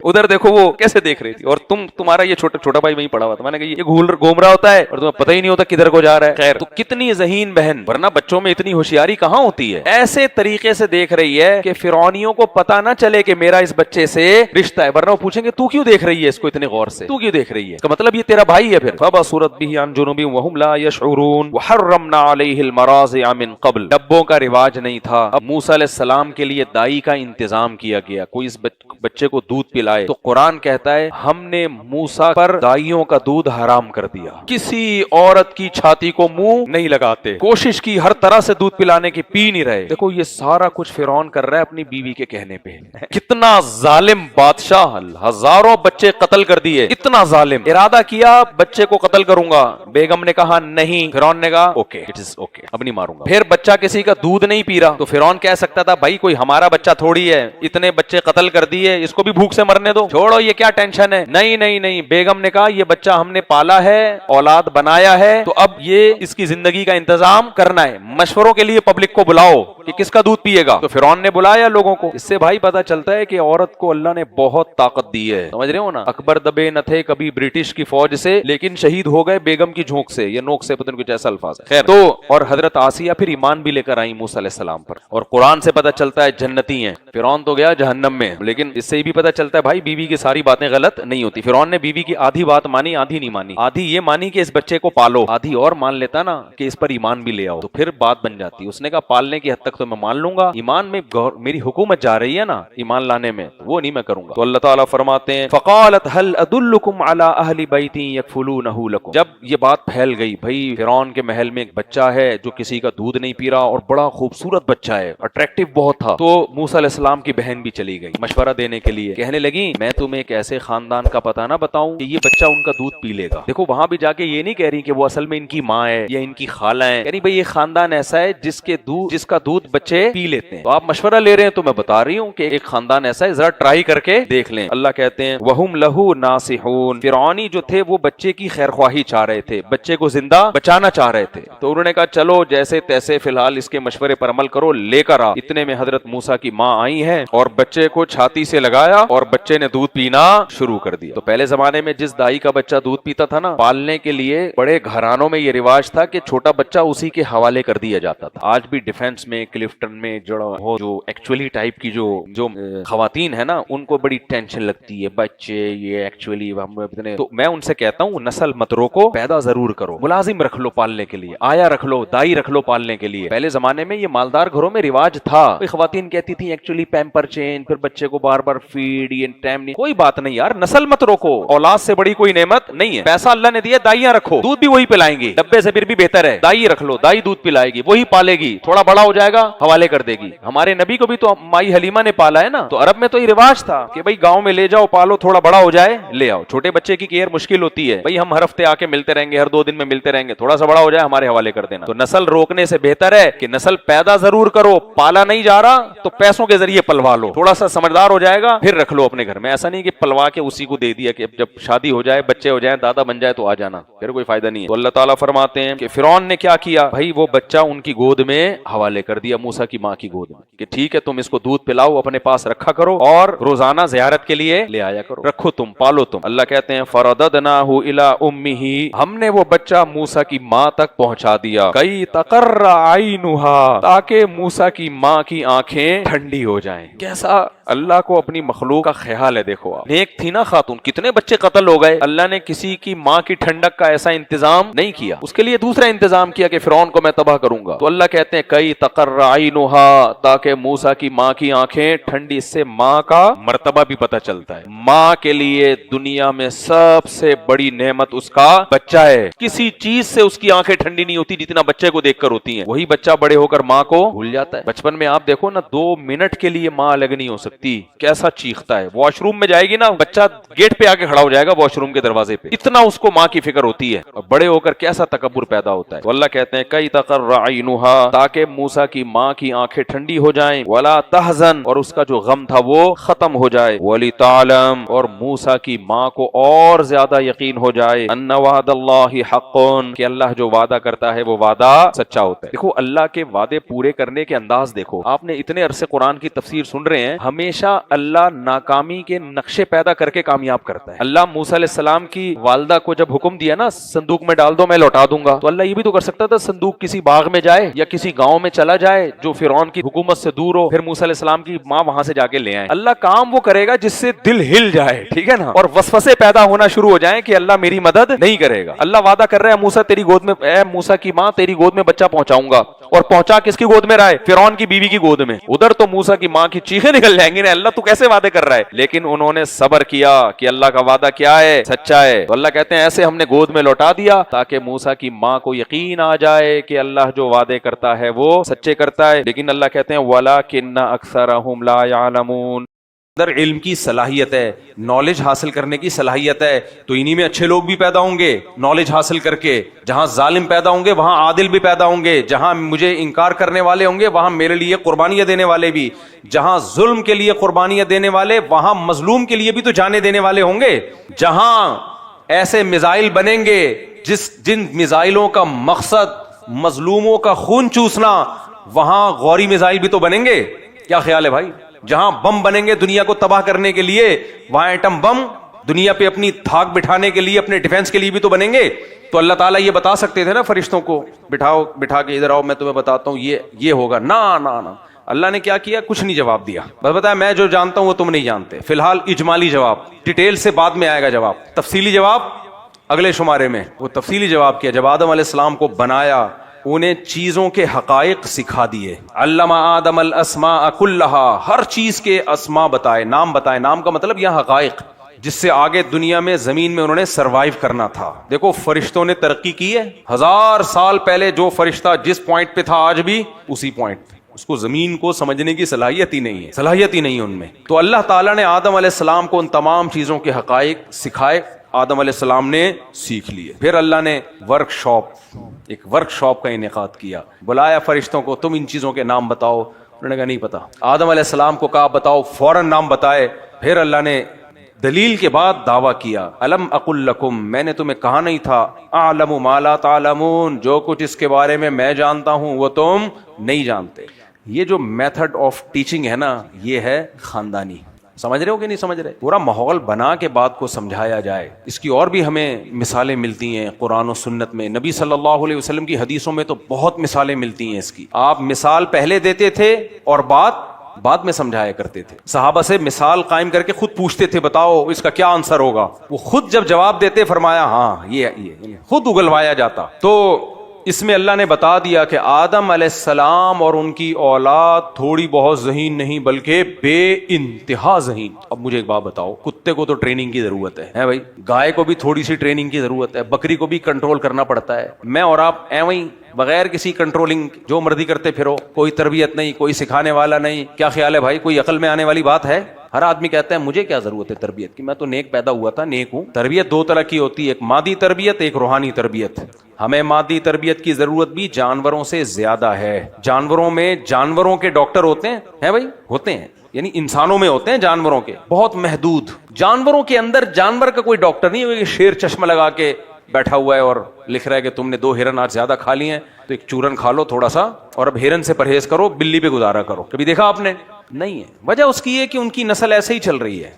ادھر دیکھو وہ کیسے دیکھ رہی تھی اور تمہارا یہ چھوٹا بھائی وہیں پڑا ہوا تھا. میں نے کہا یہ گھوم رہا ہوتا ہے اور تمہیں پتہ ہی نہیں ہوتا کدھر کو جا رہا ہے. خیر، تو کتنی ذہین بہن، ورنہ بچوں میں اتنی ہوشیاری کہاں ہوتی ہے. ایسے طریقے سے دیکھ رہی ہے کہ فرعونیوں کو پتہ نہ چلے کہ میرا اس بچے سے رشتہ ہے، ورنہ وہ پوچھیں گے تو کیوں دیکھ رہی ہے اس کو اتنے غور سے، تو کیوں دیکھ رہی ہے، اس کا مطلب یہ تیرا بھائی ہے. پھر فبصرت به عن جنوب وهم لا يشعرون وحرمنا عليه المراضع من قبل، ڈبوں کا رواج نہیں تھا. اب موسیٰ علیہ السلام کے لیے دائی کا انتظام کیا گیا، کوئی اس بچے کو دودھ پلائے. تو قرآن کہتا ہے ہم نے موسیٰ پر دائیوں کا دودھ حرام کر دیا. کسی عورت کی چھاتی کو منہ نہیں لگاتے، کوشش کی ہر طرح سے دودھ پلانے کی، پی نہیں رہے. دیکھو یہ سارا کچھ فرعون کر رہا ہے اپنی بیوی کے کہنے پہ. کتنا ظالم بادشاہ، ہزاروں بچے قتل کر دیے. اتنا ظالم، ارادہ کیا بچے کو قتل کروں گا، بیگم نے کہا نہیں، فرعون نے کہا اوکے اٹ از اوکے، اب نہیں ماروں گا. پھر بچہ کسی کا دودھ نہیں پی رہا تو فرعون کہہ سکتا تھا بھائی کوئی ہمارا بچہ تھوڑی ہے، اتنے بچے قتل کر دیے، اس کو بھی بھوک سے مرنے دو، چھوڑو یہ کیا ٹینشن ہے. نہیں نہیں نہیں، بیگم نے کہا یہ بچہ ہم نے پالا ہے، اولاد بنایا ہے، تو اب یہ اس کی زندگی کا انتظام کرنا ہے. مشوروں کے لیے پبلک کو بلاؤ کہ کس کا دودھ پیے گا. تو فرعون نے بلایا لوگوں کو. اس سے بھائی پتا چلتا ہے کہ عورت کو اللہ نے بہت طاقت دی ہے. سمجھ رہے ہو نا، اکبر دبے نہ تھے کبھی برٹش کی فوج سے لیکن شہید ہو گئے بیگم کی جھونک سے، یہ نوک سے، پتہ نہیں کچھ ایسا الفاظ ہے. خیر، تو اور حضرت آسیہ پھر ایمان بھی لے کر آئی موسیٰ علیہ السلام پر. اور قرآن سے پتا چلتا ہے جنتی ہیں. فرعون تو گیا جہنم میں، لیکن اس سے بھی پتا چلتا ہے بھائی بیوی کی ساری باتیں غلط نہیں ہوتی. فرعون نے بیوی کی آدھی بات مانی، آدھی نہیں مانی. آدھی یہ مانی کہ اس بچے کو پالو، آدھی اور مان لیتا نا کہ اس پر ایمان بھی لے آؤ، تو پھر بات بن جاتی. اس نے کہا پالنے کی حد تک تو میں مان لوں گا، ایمان میں میری حکومت جا رہی ہے نا ایمان لانے میں، وہ نہیں میں کروں گا. تو اللہ تعالیٰ فرماتے ہیں فقالت هل ادلکم علی اہل بیت یکفلونہ لکم. جب یہ بات پھیل گئی بھائی فرعون کے محل میں ایک بچہ ہے جو کسی کا دودھ نہیں پی رہا اور بڑا خوبصورت بچہ ہے، اٹریکٹیو بہت تھا، تو موسیٰ علیہ السلام کی بہن بھی چلی گئی مشورہ دینے کے لیے. کہنے لگی میں تمہیں ایک ایسے خاندان کا پتہ نہ بتاؤں کہ یہ بچہ ان کا دودھ پی لے گا. دیکھو وہاں بھی جا کے یہ نہیں کہہ رہی کہ وہ اصل میں ان کی ماں ہے یا ان کی خالہ ہے، یعنی بھائی یہ خاندان ایسا ہے جس کا دودھ بچے پی لیتے ہیں. تو آپ مشورہ لے رہے ہیں تو میں بتا رہی ہوں کہ ایک خاندان ایسا ہے، ذرا ٹرائی کر کے دیکھ لیں. اللہ کہتے ہیں وہم لہو ناصحون. فرعونی جو تھے وہ بچے کی خیر خواہی چاہ رہے تھے، بچے کو زندہ بچانا چاہ رہے تھے. تو انہوں نے کہا چلو جیسے تیسے فی الحال اس کے مشورے پر عمل کرو، لے کر آ. اتنے میں حضرت موسیٰ کی ماں آئی ہیں اور بچے کو چھاتی سے لگایا اور بچے نے دودھ پینا شروع کر دیا. تو پہلے زمانے میں جس دائی کا بچہ دودھ پیتا تھا نا، پالنے کے لیے بڑے گھرانوں میں یہ رواج تھا کہ چھوٹا بچہ اسی کے حوالے کر دیا جاتا تھا. آج بھی ڈیفنس میں، کلفٹن میں جو ایکچولی ٹائپ کی جو خواتین ہے نا، ان کو بڑی ٹینشن لگتی ہے بچے یہ ایکچولی ہم اتنے. تو میں ان سے کہتا ہوں نسل مت روکو، پیدا ضرور کرو، ملازم رکھ لو پالنے کے لیے، آیا رکھ لو، دائی رکھ لو پالنے کے لیے. پہلے زمانے میں یہ مالدار گھروں میں رواج تھا. خواتین کہتی تھی ایکچولی پیمپر چینج، پھر بچے کو بار بار فیڈ، یہ ٹائم نہیں. کوئی بات نہیں یار، نسل مت روکو، اولاد سے بڑی کوئی نعمت نہیں ہے. پیسہ اللہ نے دیا، دائیاں رکھو، دودھ بھی وہی پلائیں گی، ڈبے سے پھر بھی بہتر ہے. دائی رکھ لو، دائی دودھ پلائے گی، وہی پالے گی، تھوڑا بڑا ہو جائے گا حوالے کر دے گی. ہمارے نبی کو بھی تو مائی حلیمہ نے پالا ہے نا. تو عرب میں تو یہ رواج تھا کہ بھائی گاؤں میں لے جاؤ پالو، تھوڑا بڑا ہو جائے لے آؤ. چھوٹے بچے کی کیئر مشکل ہوتی ہے بھائی، ہم ہر ہفتے آ کے ملتے رہیں گے، ہر 2 دن میں ملتے رہیں گے، تھوڑا سا بڑا ہو جائے ہمارے حوالے کر دینا. تو نسل روکنے سے بہتر ہے کہ نسل پیدا ضرور کرو، پالا نہیں جا رہا تو پیسوں کے ذریعے پلوا لو، تھوڑا سا سمجھدار ہو جائے گا پھر رکھ لو اپنے اپنے گھر میں, ایسا نہیں کہ پلوا کے اسی کو دے دیا کہ جب شادی ہو جائے, بچے ہو جائیں, دادا بن جائے تو آ جانا, پھر کوئی فائدہ نہیں ہے. تو اللہ تعالیٰ فرماتے ہیں کہ فرعون نے کیا کیا بھائی, وہ بچہ ان کی گود میں حوالے کر دیا, موسیٰ کی ماں کی گود میں, کہ ٹھیک ہے تم اس کو دودھ پلاؤ, اپنے پاس رکھا کرو اور روزانہ زیارت کے لیے لے آیا کرو, رکھو تم, پالو تم. اللہ کہتے ہیں فرددناہ الی امہ, ہم نے وہ بچہ موسیٰ کی ماں تک پہنچا دیا, کئی تقر عینھا, تاکہ موسیٰ کی ماں کی آنکھیں ٹھنڈی ہو جائیں. کیسا اللہ کو اپنی مخلوق کا خیال ہے, دیکھو آپ, نیک تھی نا خاتون, کتنے بچے قتل ہو گئے, اللہ نے کسی کی ماں کی ٹھنڈک کا ایسا انتظام نہیں کیا, اس کے لیے دوسرا انتظام کیا کہ فرعون کو میں تباہ کروں گا. تو اللہ کہتے ہیں کئی تقر عینھا, تاکہ موسیٰ کی ماں کی آنکھیں ٹھنڈی. اس سے ماں کا مرتبہ بھی پتہ چلتا ہے. ماں کے لیے دنیا میں سب سے بڑی نعمت اس کا بچہ ہے, کسی چیز سے اس کی آنکھیں ٹھنڈی نہیں ہوتی جتنا بچے کو دیکھ کر ہوتی ہیں. وہی بچہ بڑے ہو کر ماں کو بھول جاتا ہے. بچپن میں آپ دیکھو نا, 2 منٹ کے لیے ماں الگ نہیں ہو سکتی, کیسا چیختا ہے. واش روم میں جائے گی نا, بچہ گیٹ پہ آ کے کھڑا ہو جائے گا, واش روم کے دروازے پہ, اتنا اس کو ماں کی فکر ہوتی ہے. اور بڑے ہو کر کیسا تکبر پیدا ہوتا ہے. تو اللہ کہتے ہیں کئی تقر عینھا, تاکہ موسیٰ کی ماں کی آنکھیں ٹھنڈی ہو جائیں, ولا تحزن, اور اس کا جو غم تھا وہ ختم ہو جائے, ولتعلم, اور موسیٰ کی ماں کو اور زیادہ یقین ہو جائے, ان وعد اللہ حق, کہ اللہ جو وعدہ کرتا ہے وہ وعدہ سچا ہوتا ہے. دیکھو اللہ کے وعدے پورے کرنے کے انداز دیکھو. آپ نے اتنے عرصے قرآن کی تفسیر سن رہے ہیں, ہمیشہ اللہ ناکامی کے نقشے پیدا کر کے کامیاب کرتا ہے. اللہ موسیٰ علیہ السلام کی والدہ کو جب حکم دیا نا صندوق میں ڈال دو میں لوٹا دوں گا, تو اللہ یہ بھی تو کر سکتا تھا صندوق کسی باغ میں جائے یا کسی گاؤں میں چلا جائے جو فرعون کی حکومت سے دور ہو, پھر موسیٰ علیہ السلام کی ماں وہاں سے جا کے لے آئے. اللہ کام وہ کرے گا جس سے دل ہل جائے, ٹھیک ہے نا, اور وسوسے پیدا ہونا شروع ہو جائیں کہ اللہ میری مدد نہیں کرے گا. اللہ وعدہ کر رہا ہے موسیٰ تیری گود میں, اے موسیٰ کی ماں تیری گود میں بچہ پہنچاؤں گا, اور پہنچا کس کی گود میں رہا ہے, فرعون کی بیوی کی گود میں. ادھر تو موسیٰ کی ماں کی چیخیں نکل جائیں گی, اللہ تو کیسے وعدے کر رہا ہے, لیکن انہوں نے صبر کیا کہ اللہ کا وعدہ کیا ہے, سچا ہے. تو اللہ کہتے ہیں ایسے ہم نے گود میں لوٹا دیا تاکہ موسیٰ کی ماں کو یقین آ جائے کہ اللہ جو وعدے کرتا ہے وہ سچے کرتا ہے. لیکن اللہ کہتے ہیں وَلَكِنَّ أَكْثَرَهُمْ لَا يَعْلَمُونَ, اندر علم کی صلاحیت ہے, نالج حاصل کرنے کی صلاحیت ہے, تو انہی میں اچھے لوگ بھی پیدا ہوں گے نالج حاصل کر کے. جہاں ظالم پیدا ہوں گے وہاں عادل بھی پیدا ہوں گے, جہاں مجھے انکار کرنے والے ہوں گے وہاں میرے لیے قربانیاں دینے والے بھی, جہاں ظلم کے لیے قربانیاں دینے والے وہاں مظلوم کے لیے بھی تو جانے دینے والے ہوں گے. جہاں ایسے میزائل بنیں گے جن میزائلوں کا مقصد مظلوموں کا خون چوسنا, وہاں غوری میزائل بھی تو بنیں گے. کیا خیال ہے بھائی, جہاں بم بنیں گے دنیا کو تباہ کرنے کے لیے, وہاں ایٹم بم دنیا پہ اپنی دھاک بٹھانے کے لیے, اپنے ڈیفنس کے لیے بھی تو بنیں گے. تو اللہ تعالیٰ یہ بتا سکتے تھے نا فرشتوں کو, بٹھا کے ادھر آؤ میں تمہیں بتاتا ہوں یہ ہوگا. نا اللہ نے کیا کیا, کچھ نہیں جواب دیا, بس بتایا میں جو جانتا ہوں وہ تم نہیں جانتے. فی الحال اجمالی جواب, ڈیٹیل سے بعد میں آئے گا جواب, تفصیلی جواب اگلے شمارے میں. وہ تفصیلی جواب کیا, جب آدم علیہ السلام کو بنایا انہیں چیزوں کے حقائق سکھا دیے. علم آدم الاسماء کلہا, ہر چیز کے اسماء بتائے, نام بتائے. نام کا مطلب یہاں حقائق, جس سے آگے دنیا میں زمین میں انہوں نے سروائیو کرنا تھا. دیکھو فرشتوں نے ترقی کی ہے, 1000 سال پہلے جو فرشتہ جس پوائنٹ پہ تھا آج بھی اسی پوائنٹ پہ, اس کو زمین کو سمجھنے کی صلاحیت ہی نہیں ہے ان میں. تو اللہ تعالیٰ نے آدم علیہ السلام کو ان تمام چیزوں کے حقائق سکھائے, آدم علیہ السلام نے سیکھ لیے. پھر اللہ نے ایک ورک شاپ کا انعقاد کیا, بلایا فرشتوں کو, تم ان چیزوں کے نام بتاؤ. انہوں نے کہا نہیں پتا. آدم علیہ السلام کو کہا بتاؤ, فوراً نام بتائے. پھر اللہ نے دلیل کے بعد دعویٰ کیا, الم اقل لکم, میں نے تمہیں کہا نہیں تھا, اعلم ما لا تعلمون, جو کچھ اس کے بارے میں جانتا ہوں وہ تم نہیں جانتے. یہ جو میتھڈ آف ٹیچنگ ہے نا, یہ ہے خاندانی. سمجھ رہے ہو کہ نہیں سمجھ رہے؟ پورا ماحول بنا کے بات کو سمجھایا جائے. اس کی اور بھی ہمیں مثالیں ملتی ہیں قرآن و سنت میں, نبی صلی اللہ علیہ وسلم کی حدیثوں میں تو بہت مثالیں ملتی ہیں اس کی. آپ مثال پہلے دیتے تھے اور بعد میں سمجھایا کرتے تھے. صحابہ سے مثال قائم کر کے خود پوچھتے تھے بتاؤ اس کا کیا آنسر ہوگا, وہ خود جب جواب دیتے فرمایا ہاں یہ خود اگلوایا جاتا. تو اس میں اللہ نے بتا دیا کہ آدم علیہ السلام اور ان کی اولاد تھوڑی بہت ذہین نہیں بلکہ بے انتہا ذہین. اب مجھے ایک بات بتاؤ, کتے کو تو ٹریننگ کی ضرورت ہے بھائی, گائے کو بھی تھوڑی سی ٹریننگ کی ضرورت ہے, بکری کو بھی کنٹرول کرنا پڑتا ہے. میں اور آپ ایویں بغیر کسی کنٹرولنگ جو مرضی کرتے پھرو, کوئی تربیت نہیں, کوئی سکھانے والا نہیں. کیا خیال ہے بھائی, کوئی عقل میں آنے والی بات ہے؟ ہر آدمی کہتا ہے مجھے کیا ضرورت ہے تربیت کی, میں تو نیک پیدا ہوا تھا, نیک ہوں. تربیت 2 طرح کی ہوتی ہے, ایک مادی تربیت, ایک روحانی تربیت. ہمیں مادی تربیت کی ضرورت بھی جانوروں سے زیادہ ہے. جانوروں میں جانوروں کے ڈاکٹر ہوتے ہیں بھائی, ہوتے ہیں. یعنی انسانوں میں ہوتے ہیں, جانوروں کے بہت محدود. جانوروں کے اندر جانور کا کوئی ڈاکٹر نہیں ہے کہ شیر چشمہ لگا کے بیٹھا ہوا ہے اور لکھ رہا ہے کہ تم نے 2 ہرن آج زیادہ کھا لی ہیں تو ایک چورن کھا لو تھوڑا سا, اور اب ہرن سے پرہیز کرو, بلی پہ گزارا کرو. کبھی دیکھا آپ نے؟ نہیں ہے. وجہ اس کی ہے کہ ان کی نسل ایسے ہی چل رہی ہے.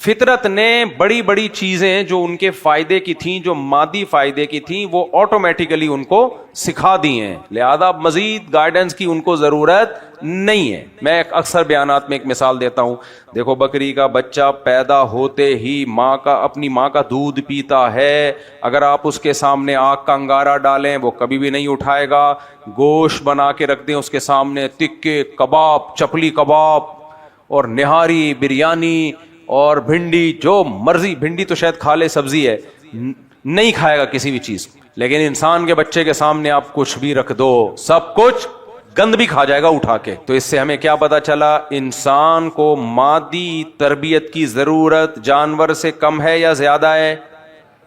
فطرت نے بڑی بڑی چیزیں جو ان کے فائدے کی تھیں, جو مادی فائدے کی تھیں, وہ آٹومیٹیکلی ان کو سکھا دی ہیں. لہذا مزید گائیڈنس کی ان کو ضرورت نہیں ہے. میں اکثر بیانات میں ایک مثال دیتا ہوں. دیکھو بکری کا بچہ پیدا ہوتے ہی اپنی ماں کا دودھ پیتا ہے. اگر آپ اس کے سامنے آگ کا انگارہ ڈالیں وہ کبھی بھی نہیں اٹھائے گا. گوشت بنا کے رکھ دیں اس کے سامنے, تکے کباب, چپلی کباب اور نہاری, بریانی اور بھنڈی, جو مرضی, بھنڈی تو شاید کھا لے, سبزی ہے, نہیں کھائے گا کسی بھی چیز. لیکن انسان کے بچے کے سامنے آپ کچھ بھی رکھ دو, سب کچھ گند بھی کھا جائے گا اٹھا کے. تو اس سے ہمیں کیا پتا چلا؟ انسان کو مادی تربیت کی ضرورت جانور سے کم ہے یا زیادہ ہے؟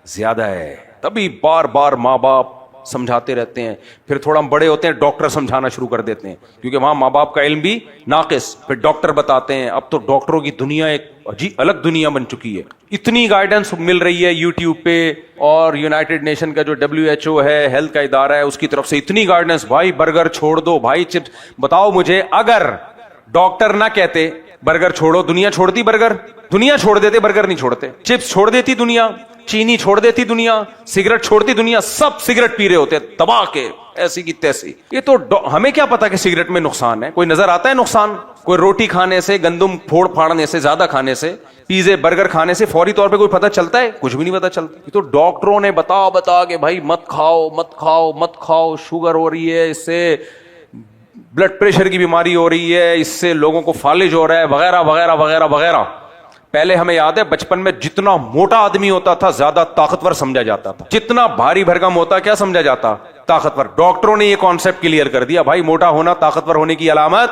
زیادہ ہے. تبھی بار بار ماں باپ سمجھاتے رہتے ہیں. پھر تھوڑا ہم بڑے ہوتے ہیں ڈاکٹر سمجھانا شروع کر دیتے ہیں, کیونکہ وہاں ماں باپ کا علم بھی ناقص. پھر ڈاکٹر بتاتے ہیں. اب تو ڈاکٹروں کی دنیا ایک الگ دنیا بن چکی ہے. اتنی گائیڈنس مل رہی ہے یوٹیوب پہ, اور یونائٹڈ نیشن کا جو WHO ہے, ہیلتھ کا ادارہ ہے, اس کی طرف سے اتنی گائیڈنس. بھائی برگر چھوڑ دو, بھائی بتاؤ مجھے, اگر ڈاکٹر نہ کہتے برگر چھوڑو, دنیا چھوڑتی برگر؟ دنیا چھوڑ دیتے, برگر نہیں چھوڑتے. چپس چھوڑ دیتی دنیا, چینی چھوڑ دیتی دنیا, سگریٹ چھوڑتی دنیا, سب سگریٹ پی رہے ہوتے دبا کے ایسی کی تیسی. یہ تو ہمیں کیا پتا کہ سگریٹ میں نقصان ہے؟ کوئی نظر آتا ہے نقصان؟ کوئی روٹی کھانے سے, گندم پھوڑ پھاڑنے سے, زیادہ کھانے سے, پیزے برگر کھانے سے فوری طور پہ کوئی پتہ چلتا ہے؟ کچھ بھی نہیں پتہ چلتا. یہ تو ڈاکٹروں نے بتا کے بھائی مت کھاؤ مت کھاؤ مت کھاؤ, شوگر ہو رہی ہے, اس سے بلڈ پریشر کی بیماری ہو رہی ہے, اس سے لوگوں کو فالج ہو رہا ہے, وغیرہ وغیرہ وغیرہ وغیرہ. پہلے ہمیں یاد ہے بچپن میں جتنا موٹا آدمی ہوتا تھا زیادہ طاقتور سمجھا جاتا تھا, جتنا بھاری بھرکم ہوتا کیا سمجھا جاتا؟ طاقتور. ڈاکٹروں نے یہ کانسیپٹ کلیئر کر دیا, بھائی موٹا ہونا طاقتور ہونے کی علامت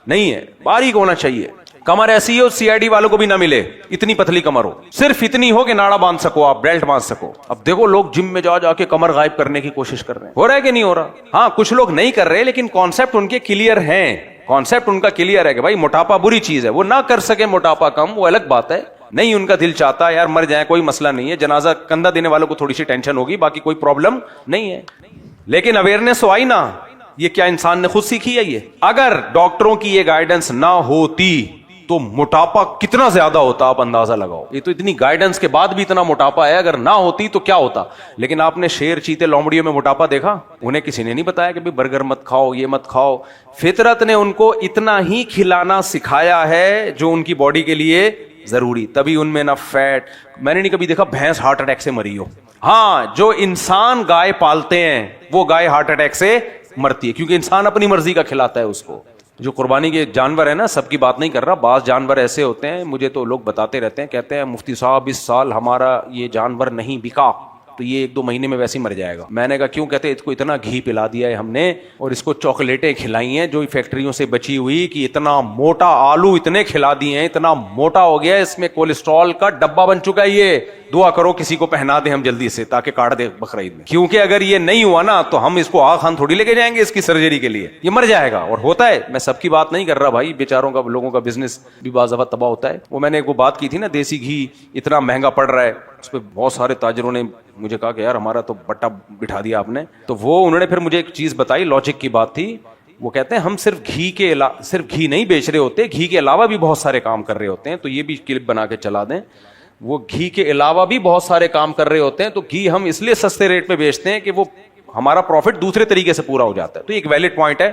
نہیں ہے, باریک ہونا چاہیے. کمر ایسی ہو CID والوں کو بھی نہ ملے, اتنی پتلی کمر ہو, صرف اتنی ہو کہ ناڑا باندھ سکو آپ, بیلٹ باندھ سکو. اب دیکھو لوگ جم میں جا کے کمر غائب کرنے کی کوشش کر رہے ہیں. ہو رہا ہے کہ نہیں ہو رہا؟ ہاں کچھ لوگ نہیں کر رہے, لیکن کانسیپٹ ان کے کلیئر ہیں. کانسیپٹ ان کا کلیئر ہے کہ بھائی موٹاپا بری چیز ہے. وہ نہ کر سکے موٹاپا کم, وہ الگ بات ہے. نہیں ان کا دل چاہتا ہے یار مر جائیں, کوئی مسئلہ نہیں ہے, جنازہ کندھا دینے والوں کو تھوڑی سی ٹینشن ہوگی, باقی کوئی پرابلم نہیں ہے. لیکن اویئرنیس تو آئی نا. یہ کیا انسان نے خود سیکھی ہے؟ یہ اگر ڈاکٹروں کی یہ گائیڈنس نہ ہوتی تو موٹاپا کتنا زیادہ ہوتا, آپ اندازہ لگاؤ. یہ تو اتنی گائیڈنس کے بعد بھی اتنا موٹاپا ہے, اگر نہ ہوتی تو کیا ہوتا. لیکن آپ نے شیر چیتے لومڑیوں میں موٹاپا دیکھا؟ انہیں کسی نے نہیں بتایا کہ برگر مت کھاؤ, یہ مت کھاؤ. فطرت نے ان کو اتنا ہی کھلانا سکھایا ہے جو ان کی باڈی کے لیے ضروری. تبھی ان میں نہ فیٹ. میں نے نہیں کبھی دیکھا بھینس ہارٹ اٹیک سے مری ہو. ہاں جو انسان گائے پالتے ہیں وہ گائے ہارٹ اٹیک سے مرتی ہے, کیونکہ انسان اپنی مرضی کا کھلاتا ہے اس کو. جو قربانی کے جانور ہے نا, سب کی بات نہیں کر رہا, بعض جانور ایسے ہوتے ہیں, مجھے تو لوگ بتاتے رہتے ہیں, کہتے ہیں مفتی صاحب اس سال ہمارا یہ جانور نہیں بکا تو یہ 1-2 مہینے میں ویسے ہی مر جائے گا. میں نے کہا کیوں؟ کہتے ہیں اس کو اتنا گھی پلا دیا ہے ہم نے, اور اس کو چاکلیٹیں کھلائی ہیں جو فیکٹریوں سے بچی ہوئی, کہ اتنا موٹا آلو اتنے کھلا دیے ہیں, اتنا موٹا ہو گیا ہے, اس میں کولیسٹرول کا ڈبہ بن چکا ہے. یہ دعا کرو کسی کو پہنا دیں ہم جلدی سے, تاکہ کاٹ دے بقرعید میں, کیونکہ اگر یہ نہیں ہوا نا تو ہم اس کو آغا خان تھوڑی لے کے جائیں گے اس کی سرجری کے لیے, یہ مر جائے گا. اور ہوتا ہے, میں سب کی بات نہیں کر رہا بھائی, بیچاروں کا, لوگوں کا بزنس بھی بعض دفعہ تباہ ہوتا ہے. وہ میں نے ایک بات کی تھی نا, دیسی گھی اتنا مہنگا پڑ رہا ہے, اس پہ بہت سارے تاجروں نے مجھے کہا کہ یار ہمارا تو بٹا بٹھا دیا آپ نے. تو وہ انہوں نے پھر مجھے ایک چیز بتائی, لاجک کی بات تھی. وہ کہتے ہیں ہم صرف گھی نہیں بیچ رہے ہوتے, گھی کے علاوہ بھی بہت سارے کام کر رہے ہوتے ہیں. تو یہ بھی کلپ بنا کے چلا دیں, وہ گھی کے علاوہ بھی بہت سارے کام کر رہے ہوتے ہیں. تو گھی ہم اس لیے سستے ریٹ پہ بیچتے ہیں کہ وہ ہمارا پروفٹ دوسرے طریقے سے پورا ہو جاتا ہے. تو ایک ویلڈ پوائنٹ ہے.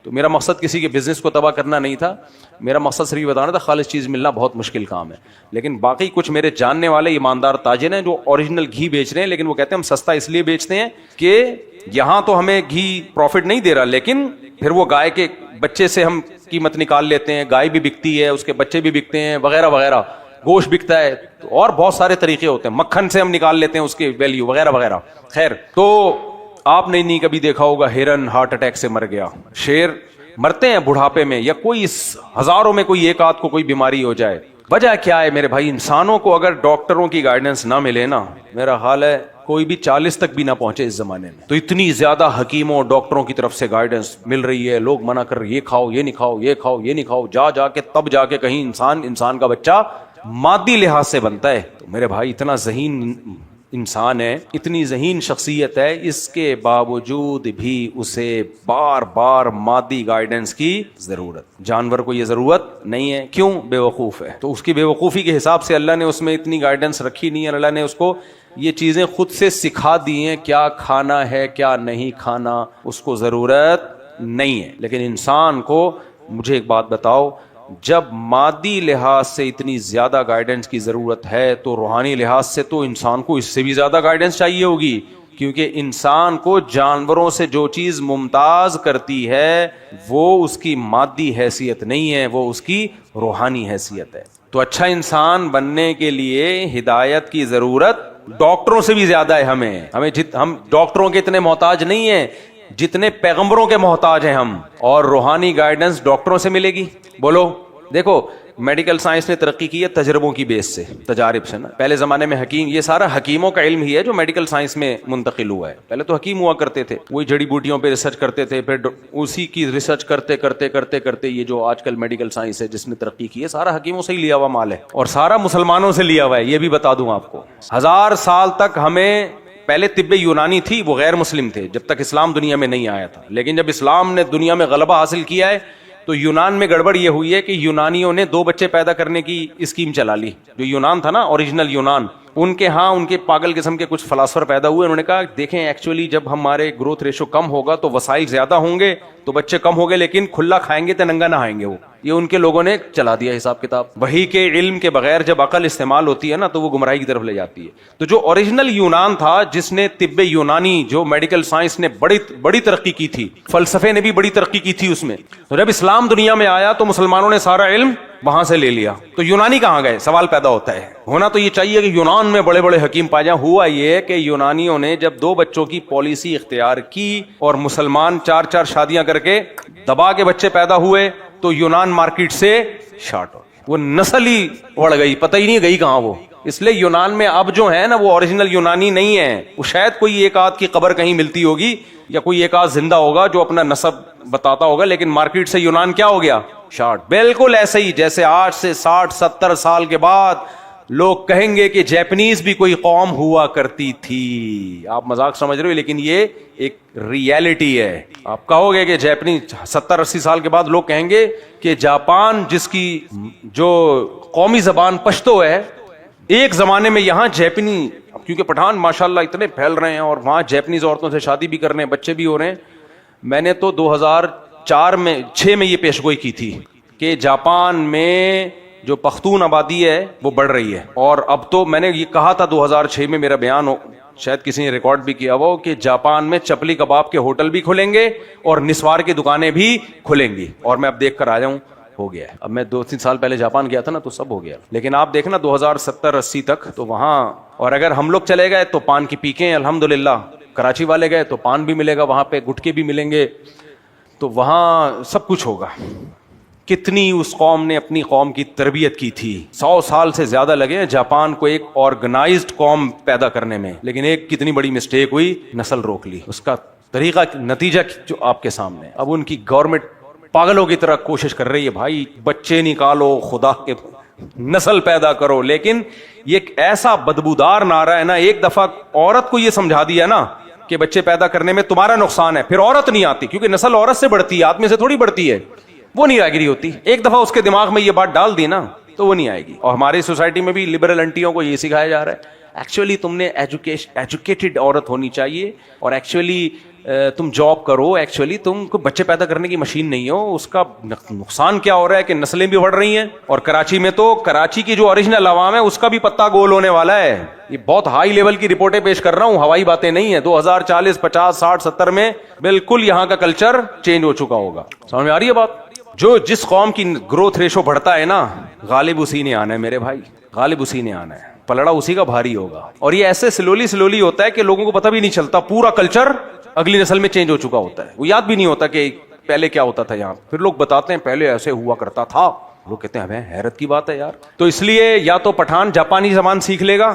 تو میرا مقصد کسی کے بزنس کو تباہ کرنا نہیں تھا, میرا مقصد صرف یہ بتانا تھا خالص چیز ملنا بہت مشکل کام ہے. لیکن باقی کچھ میرے جاننے والے ایماندار تاجر ہیں جو اوریجنل گھی بیچ رہے ہیں, لیکن وہ کہتے ہیں ہم سستا اس لیے بیچتے ہیں کہ یہاں تو ہمیں گھی پروفٹ نہیں دے رہا, لیکن پھر وہ گائے کے بچے سے ہم قیمت نکال لیتے ہیں, گائے بھی بکتی ہے, اس کے بچے بھی بکتے ہیں, وغیرہ وغیرہ, گوشت بکتا ہے, اور بہت سارے طریقے ہوتے ہیں, مکھن سے ہم نکال لیتے ہیں اس کی ویلیو, وغیرہ وغیرہ. خیر, تو آپ نے نہیں کبھی دیکھا ہوگا ہرن ہارٹ اٹیک سے مر گیا, شیر مرتے ہیں بڑھاپے میں, یا کوئی ہزاروں میں کوئی ایک آدھ کو کوئی بیماری ہو جائے. وجہ کیا ہے میرے بھائی؟ انسانوں کو اگر ڈاکٹروں کی گائیڈنس نہ ملے نا, میرا حال ہے کوئی بھی 40 تک بھی نہ پہنچے اس زمانے میں. تو اتنی زیادہ حکیموں ڈاکٹروں کی طرف سے گائیڈنس مل رہی ہے, لوگ منع کر رہے یہ کھاؤ یہ نہیں کھاؤ, یہ کھاؤ یہ نہیں کھاؤ, جا کے تب جا کے کہیں انسان کا بچہ مادی لحاظ سے بنتا ہے. تو میرے بھائی اتنا ذہین انسان ہے, اتنی ذہین شخصیت ہے, اس کے باوجود بھی اسے بار بار مادی گائیڈنس کی ضرورت. جانور کو یہ ضرورت نہیں ہے, کیوں؟ بے وقوف ہے. تو اس کی بے وقوفی کے حساب سے اللہ نے اس میں اتنی گائیڈنس رکھی نہیں ہے. اللہ نے اس کو یہ چیزیں خود سے سکھا دی ہیں, کیا کھانا ہے کیا نہیں کھانا اس کو ضرورت نہیں ہے. لیکن انسان کو مجھے ایک بات بتاؤ, جب مادی لحاظ سے اتنی زیادہ گائیڈنس کی ضرورت ہے تو روحانی لحاظ سے تو انسان کو اس سے بھی زیادہ گائیڈنس چاہیے ہوگی, کیونکہ انسان کو جانوروں سے جو چیز ممتاز کرتی ہے وہ اس کی مادی حیثیت نہیں ہے, وہ اس کی روحانی حیثیت ہے. تو اچھا انسان بننے کے لیے ہدایت کی ضرورت ڈاکٹروں سے بھی زیادہ ہے. ہم ڈاکٹروں کے اتنے محتاج نہیں ہیں جتنے پیغمبروں کے محتاج ہیں ہم. اور روحانی گائیڈنس ڈاکٹروں سے ملے گی. بولو, دیکھو میڈیکل سائنس نے ترقی کی ہے تجربوں کی بیس سے, تجارب سے نا. پہلے زمانے میں حکیم, یہ سارا حکیموں کا علم ہی ہے جو میڈیکل سائنس میں منتقل ہوا ہے. پہلے تو حکیم ہوا کرتے تھے, وہی جڑی بوٹیوں پہ ریسرچ کرتے تھے, پھر اسی کی ریسرچ کرتے یہ جو آج کل میڈیکل سائنس ہے جس نے ترقی کی ہے سارا حکیموں سے ہی لیا ہوا مال ہے, اور سارا مسلمانوں سے لیا ہوا ہے. یہ بھی بتا دوں آپ کو, 1000 سال تک ہمیں پہلے طب یونانی تھی, وہ غیر مسلم تھے جب تک اسلام دنیا میں نہیں آیا تھا. لیکن جب اسلام نے دنیا میں غلبہ حاصل کیا ہے تو یونان میں گڑبڑ یہ ہوئی ہے کہ یونانیوں نے 2 بچے پیدا کرنے کی اسکیم چلا لی. جو یونان تھا نا, اوریجنل یونان, ان کے ان کے پاگل قسم کے کچھ فلاسفر پیدا ہوئے. انہوں نے کہا دیکھیں ایکچولی جب ہمارے گروتھ ریشو کم ہوگا تو وسائل زیادہ ہوں گے تو بچے کم ہو گئے, لیکن کھلا کھائیں گے تو ننگا نہ آئیں گے. وہ یہ ان کے لوگوں نے چلا دیا حساب کتاب. وحی کے علم کے بغیر جب عقل استعمال ہوتی ہے نا تو وہ گمراہی کی طرف لے جاتی ہے. تو جو اوریجنل یونان تھا جس نے طب یونانی, جو میڈیکل سائنس نے بڑی ترقی کی تھی, فلسفے نے بھی بڑی ترقی کی تھی اس میں, تو جب اسلام دنیا میں آیا تو مسلمانوں نے سارا علم وہاں سے لے لیا. تو یونانی کہاں گئے؟ سوال پیدا ہوتا ہے. ہونا تو یہ چاہیے کہ یونان میں بڑے بڑے حکیم پائے جائیں. ہوا یہ کہ یونانیوں نے جب 2 بچوں کی پالیسی اختیار کی اور مسلمان 4 شادیاں کر کے دبا کے بچے پیدا ہوئے تو یونان مارکیٹ سے شارٹ ہو, وہ نسل ہی اڑ گئی, پتہ ہی نہیں گئی کہاں وہ. اس لیے یونان میں اب جو ہے نا وہ اوریجنل یونانی نہیں ہے. وہ شاید کوئی ایک آدھ کی قبر کہیں ملتی ہوگی یا کوئی ایک آدھ زندہ ہوگا جو اپنا نسب بتاتا ہوگا, لیکن مارکیٹ سے یونان کیا ہو گیا؟ شارٹ. بالکل ایسے ہی جیسے آج سے 60-70 سال کے بعد لوگ کہیں گے کہ جیپنیز بھی کوئی قوم ہوا کرتی تھی. آپ مذاق سمجھ رہے ہو, لیکن یہ ایک ریئلٹی ہے. آپ کہو گے کہ جیپنیز 70-80 سال کے بعد لوگ کہیں گے کہ جاپان جس کی جو قومی زبان پشتو ہے, ایک زمانے میں یہاں جیپنی, کیونکہ پٹھان ماشاءاللہ اتنے پھیل رہے ہیں اور وہاں جیپنیز عورتوں سے شادی بھی کر رہے ہیں, بچے بھی ہو رہے ہیں. میں نے تو 2006 میں یہ پیشگوئی کی تھی کہ جاپان میں جو پختون آبادی ہے وہ بڑھ رہی ہے. اور اب تو میں نے یہ کہا تھا 2006 میں, میرا بیان ہو, شاید کسی نے ریکارڈ بھی کیا وہ, کہ جاپان میں چپلی کباب کے ہوٹل بھی کھلیں گے اور نسوار کی دکانیں بھی کھلیں گی. اور میں اب دیکھ کر آیا ہوں, ہو گیا ہے. اب میں 2-3 سال پہلے جاپان گیا تھا نا تو سب ہو گیا, لیکن آپ دیکھنا 2070-80 تک تو وہاں. اور اگر ہم لوگ چلے گئے تو پان کی پیکیں, الحمدللہ کراچی والے گئے تو پان بھی ملے گا وہاں پہ, گٹکے بھی ملیں گے, تو وہاں سب کچھ ہوگا. کتنی اس قوم نے اپنی قوم کی تربیت کی تھی, 100 سال سے زیادہ لگے ہیں جاپان کو ایک آرگنائزڈ قوم پیدا کرنے میں, لیکن ایک کتنی بڑی مسٹیک ہوئی, نسل روک لی. اس کا طریقہ نتیجہ جو آپ کے سامنے. اب ان کی گورنمنٹ پاگلوں کی طرح کوشش کر رہی ہے, بھائی بچے نکالو, خدا کے نسل پیدا کرو. لیکن یہ ایک ایسا بدبودار نعرہ ہے نا, ایک دفعہ عورت کو یہ سمجھا دیا نا کہ بچے پیدا کرنے میں تمہارا نقصان ہے, پھر عورت نہیں آتی, کیونکہ نسل عورت سے بڑھتی ہے, آدمی سے تھوڑی بڑھتی ہے, وہ نہیں راگری ہوتی. ایک دفعہ اس کے دماغ میں یہ بات ڈال دی نا تو وہ نہیں آئے گی. اور ہماری سوسائٹی میں بھی لبرل انٹیوں کو یہ سکھایا جا رہا ہے ایکچولی تم نے ایجوکیٹڈ عورت ہونی چاہیے, اور ایکچولی تم جاب کرو, ایکچولی تم کو بچے پیدا کرنے کی مشین نہیں ہو. اس کا نقصان کیا ہو رہا ہے کہ نسلیں بھی بڑھ رہی ہیں, اور کراچی میں تو کراچی کی جو اوریجنل عوام ہے اس کا بھی پتہ گول ہونے والا ہے. یہ بہت ہائی لیول کی رپورٹیں پیش کر رہا ہوں, ہوائی باتیں نہیں ہیں. 2040, 50, 60, 70 میں بالکل یہاں کا کلچر چینج ہو چکا ہوگا. سمجھ میں آ رہی ہے بات؟ جس قوم کی گروتھ ریشو بڑھتا ہے نا, غالب اسی نے آنا ہے میرے بھائی, غالب اسی نے آنا ہے, پلڑا اسی کا بھاری ہوگا. اور یہ ایسے سلولی ہوتا ہے کہ لوگوں کو پتہ بھی نہیں چلتا, پورا کلچر اگلی نسل میں چینج ہو چکا ہوتا ہے. وہ یاد بھی نہیں ہوتا کہ پہلے کیا ہوتا تھا یہاں. پھر لوگ بتاتے ہیں پہلے ایسے ہوا کرتا تھا, لوگ کہتے ہیں ہمیں حیرت کی بات ہے یار. تو اس لیے یا تو پٹھان جاپانی زبان سیکھ لے گا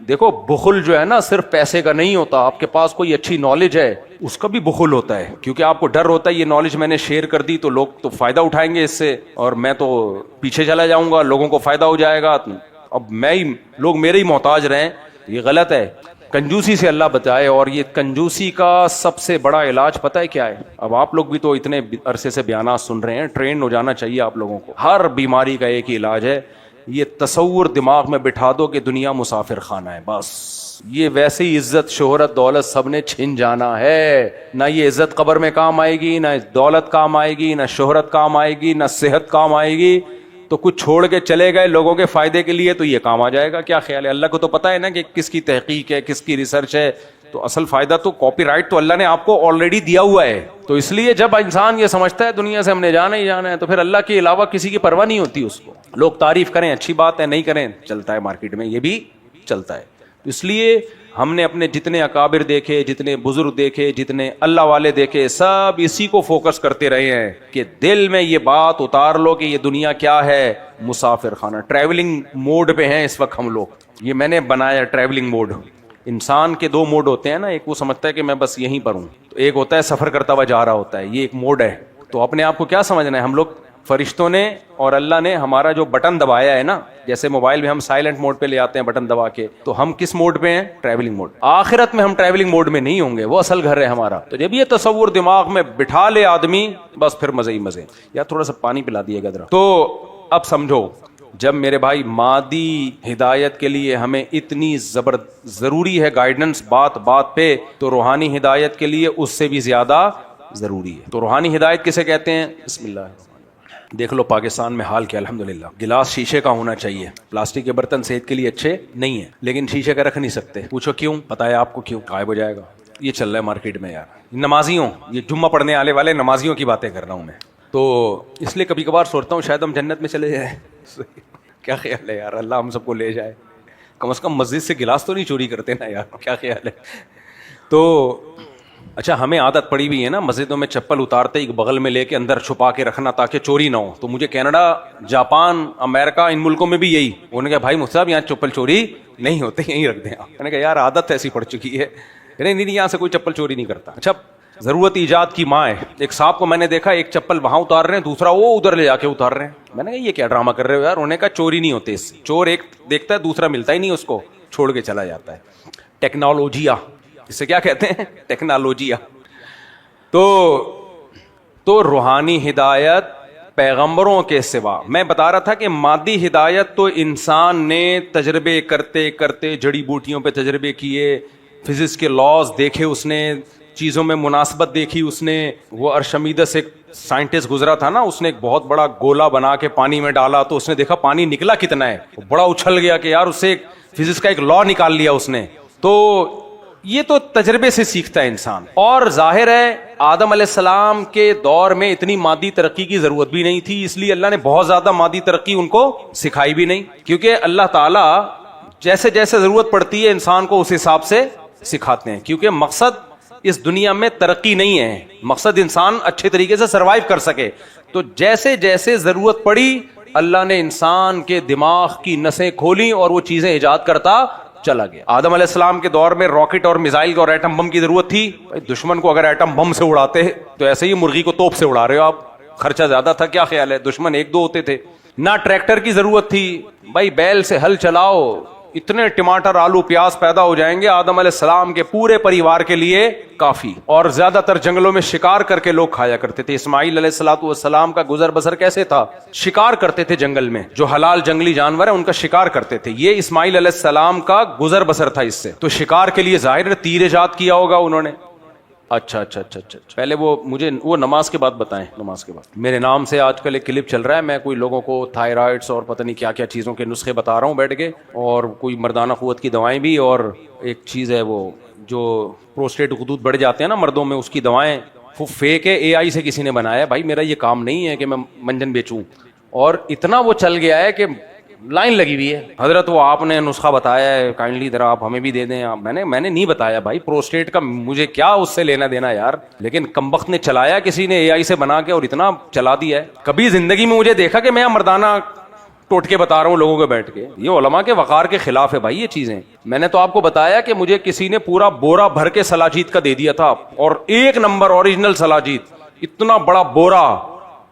دیکھو بخل جو ہے نا صرف پیسے کا نہیں ہوتا, آپ کے پاس کوئی اچھی نالج ہے اس کا بھی بخل ہوتا ہے, کیونکہ آپ کو ڈر ہوتا ہے یہ نالج میں نے شیئر کر دی تو لوگ تو فائدہ اٹھائیں گے اس سے اور میں تو پیچھے چلا جاؤں گا, لوگوں کو فائدہ ہو جائے گا, اب لوگ میرے ہی محتاج رہیں, یہ غلط ہے. کنجوسی سے اللہ بچائے. اور یہ کنجوسی کا سب سے بڑا علاج پتہ ہے کیا ہے؟ اب آپ لوگ بھی تو اتنے عرصے سے بیانات سن رہے ہیں, ٹرین ہو جانا چاہیے آپ لوگوں کو. ہر بیماری کا ایک ہی علاج ہے, یہ تصور دماغ میں بٹھا دو کہ دنیا مسافر خانہ ہے بس. یہ ویسے ہی عزت شہرت دولت سب نے چھن جانا ہے. نہ یہ عزت قبر میں کام آئے گی, نہ دولت کام آئے گی, نہ شہرت کام آئے گی, نہ صحت کام آئے گی. تو کچھ چھوڑ کے چلے گئے لوگوں کے فائدے کے لیے تو یہ کام آ جائے گا. کیا خیال ہے؟ اللہ کو تو پتا ہے نا کہ کس کی تحقیق ہے, کس کی ریسرچ ہے. تو اصل فائدہ تو کاپی رائٹ تو اللہ نے آپ کو آلریڈی دیا ہوا ہے. تو اس لیے جب انسان یہ سمجھتا ہے دنیا سے ہم نے جانا ہی جانا ہے تو پھر اللہ کے علاوہ کسی کی پرواہ نہیں ہوتی اس کو. لوگ تعریف کریں اچھی بات ہے, نہیں کریں چلتا ہے, مارکیٹ میں یہ بھی چلتا ہے. اس لیے ہم نے اپنے جتنے اکابر دیکھے, جتنے بزرگ دیکھے, جتنے اللہ والے دیکھے, سب اسی کو فوکس کرتے رہے ہیں کہ دل میں یہ بات اتار لو کہ یہ دنیا کیا ہے, مسافر خانہ. ٹریولنگ موڈ پہ ہیں اس وقت ہم لوگ. یہ میں نے بنایا ٹریولنگ موڈ. انسان کے دو موڈ ہوتے ہیں نا, ایک وہ سمجھتا ہے کہ میں بس یہیں پر ہوں, تو ایک ہوتا ہے سفر کرتا ہوا جا رہا ہوتا ہے, یہ ایک موڈ ہے. تو اپنے آپ کو کیا سمجھنا ہے, ہم لوگ فرشتوں نے اور اللہ نے ہمارا جو بٹن دبایا ہے نا, جیسے موبائل میں ہم سائلنٹ موڈ پہ لے آتے ہیں بٹن دبا کے, تو ہم کس موڈ پہ ہیں؟ Travelling mood. آخرت میں ہم ٹریولنگ موڈ میں نہیں ہوں گے, وہ اصل گھر ہے ہمارا. تو جب یہ تصور دماغ میں بٹھا لے آدمی, بس پھر مزے ہی مزے. یا تھوڑا سا پانی پلا دیے گا ذرا. تو اب سمجھو, جب میرے بھائی مادی ہدایت کے لیے ہمیں اتنی ضروری ہے گائیڈنس بات بات پہ, تو روحانی ہدایت کے لیے اس سے بھی زیادہ ضروری ہے. تو روحانی ہدایت کسے کہتے ہیں؟ بسم اللہ. دیکھ لو پاکستان میں حال کیا, الحمدللہ. گلاس شیشے کا ہونا چاہیے, پلاسٹک کے برتن صحت کے لیے اچھے نہیں ہیں, لیکن شیشے کا رکھ نہیں سکتے. پوچھو کیوں؟ پتا ہے آپ کو کیوں؟ غائب ہو جائے گا. یہ چل رہا ہے مارکیٹ میں یار. نمازیوں, یہ جمعہ پڑھنے والے نمازیوں کی باتیں کر رہا ہوں میں. تو اس لیے کبھی کبھار سوچتا ہوں شاید ہم جنت میں چلے جائیں. کیا خیال ہے یار, اللہ ہم سب کو لے جائے. کم از کم مسجد سے گلاس تو نہیں چوری کرتے نا یار, کیا خیال ہے؟ تو اچھا, ہمیں عادت پڑی ہوئی ہے نا مسجدوں میں چپل اتارتے ہی بغل میں لے کے اندر چھپا کے رکھنا تاکہ چوری نہ ہو. تو مجھے کینیڈا, جاپان, امریکہ, ان ملکوں میں بھی یہی. انہوں نے کہا بھائی مفتی صاحب یہاں چپل چوری نہیں ہوتے, یہیں رکھ دیں آپ. میں نے کہا یار عادت ایسی پڑ چکی ہے. نہیں, یہاں سے کوئی چپل چوری نہیں کرتا. اچھا, ضرورت ایجاد کی ماں ہے. ایک صاحب کو میں نے دیکھا, ایک چپل وہاں اتار رہے ہیں, دوسرا وہ ادھر لے جا کے اتار رہے ہیں. میں نے کہا یہ کیا ڈرامہ کر رہے ہو یار. انہوں نے کہا چوری نہیں ہوتے اس سے. چور ایک دیکھتا ہے, دوسرا ملتا ہی نہیں اس کو, چھوڑ کے چلا جاتا ہے. ٹیکنالوجیا, اس سے کیا کہتے ہیں؟ ٹیکنالوجیا. تو روحانی ہدایت پیغمبروں کے سوا, میں بتا رہا تھا کہ مادی ہدایت تو انسان نے تجربے کرتے کرتے, جڑی بوٹیوں پہ تجربے کیے, فزکس کے لاز دیکھے اس نے, چیزوں میں مناسبت دیکھی اس نے. وہ ارشمیدس ایک سائنٹسٹ گزرا تھا نا, اس نے ایک بہت بڑا گولا بنا کے پانی میں ڈالا, تو اس نے دیکھا پانی نکلا کتنا ہے, بڑا اچھل گیا کہ یار اس سے فزکس کا ایک لا نکال لیا اس نے. تو یہ تو تجربے سے سیکھتا ہے انسان. اور ظاہر ہے آدم علیہ السلام کے دور میں اتنی مادی ترقی کی ضرورت بھی نہیں تھی, اس لیے اللہ نے بہت زیادہ مادی ترقی ان کو سکھائی بھی نہیں, کیونکہ اللہ تعالیٰ جیسے جیسے ضرورت پڑتی ہے انسان کو اس حساب سے سکھاتے ہیں. کیونکہ مقصد اس دنیا میں ترقی نہیں ہے, مقصد انسان اچھے طریقے سے سروائیو کر سکے. تو جیسے جیسے ضرورت پڑی اللہ نے انسان کے دماغ کی نسیں کھولی اور وہ چیزیں ایجاد کرتا چلا گیا. آدم علیہ السلام کے دور میں راکٹ اور میزائل اور ایٹم بم کی ضرورت تھی. دشمن کو اگر ایٹم بم سے اڑاتے تو ایسے ہی مرغی کو توپ سے اڑا رہے ہو آپ, خرچہ زیادہ تھا. کیا خیال ہے؟ دشمن ایک دو ہوتے تھے. نہ ٹریکٹر کی ضرورت تھی, بھائی بیل سے ہل چلاؤ, اتنے ٹماٹر آلو پیاز پیدا ہو جائیں گے آدم علیہ السلام کے پورے پریوار کے لیے کافی. اور زیادہ تر جنگلوں میں شکار کر کے لوگ کھایا کرتے تھے. اسماعیل علیہ السلام کا گزر بسر کیسے تھا؟ شکار کرتے تھے جنگل میں, جو حلال جنگلی جانور ہیں ان کا شکار کرتے تھے. یہ اسماعیل علیہ السلام کا گزر بسر تھا اس سے. تو شکار کے لیے ظاہر تیر ایجاد کیا ہوگا انہوں نے. اچھا, پہلے وہ مجھے وہ نماز کے بعد بتائیں. نماز کے بعد میرے نام سے آج کل ایک کلپ چل رہا ہے, میں کوئی لوگوں کو تھائرائڈس اور پتہ نہیں کیا کیا چیزوں کے نسخے بتا رہا ہوں بیٹھ کے, اور کوئی مردانہ قوت کی دوائیں بھی, اور ایک چیز ہے وہ جو پروسٹیٹ غدود بڑھ جاتے ہیں نا مردوں میں, اس کی دوائیں. وہ فیک ہے, اے آئی سے کسی نے بنایا. بھائی میرا یہ کام نہیں ہے کہ میں منجن بیچوں, اور اتنا وہ چل گیا ہے کہ لائن لگی ہوئی ہے. حضرت وہ آپ نے نسخہ بتایا ہے, کائنڈلی ذرا آپ ہمیں بھی دے دیں. میں نے نہیں بتایا بھائی, پروسٹیٹ کا مجھے کیا اس سے لینا دینا یار. لیکن کمبخت نے چلایا کسی نے اے آئی سے بنا کے, اور اتنا چلا دیا ہے. کبھی زندگی میں مجھے دیکھا کہ میں مردانہ ٹوٹکے بتا رہا ہوں لوگوں کے بیٹھ کے. یہ علماء کے وقار کے خلاف ہے بھائی یہ چیزیں. میں نے تو آپ کو بتایا کہ مجھے کسی نے پورا بورا بھر کے سلاجید کا دے دیا تھا, اور 1 نمبر اوریجنل سلاجید, اتنا بڑا بورا,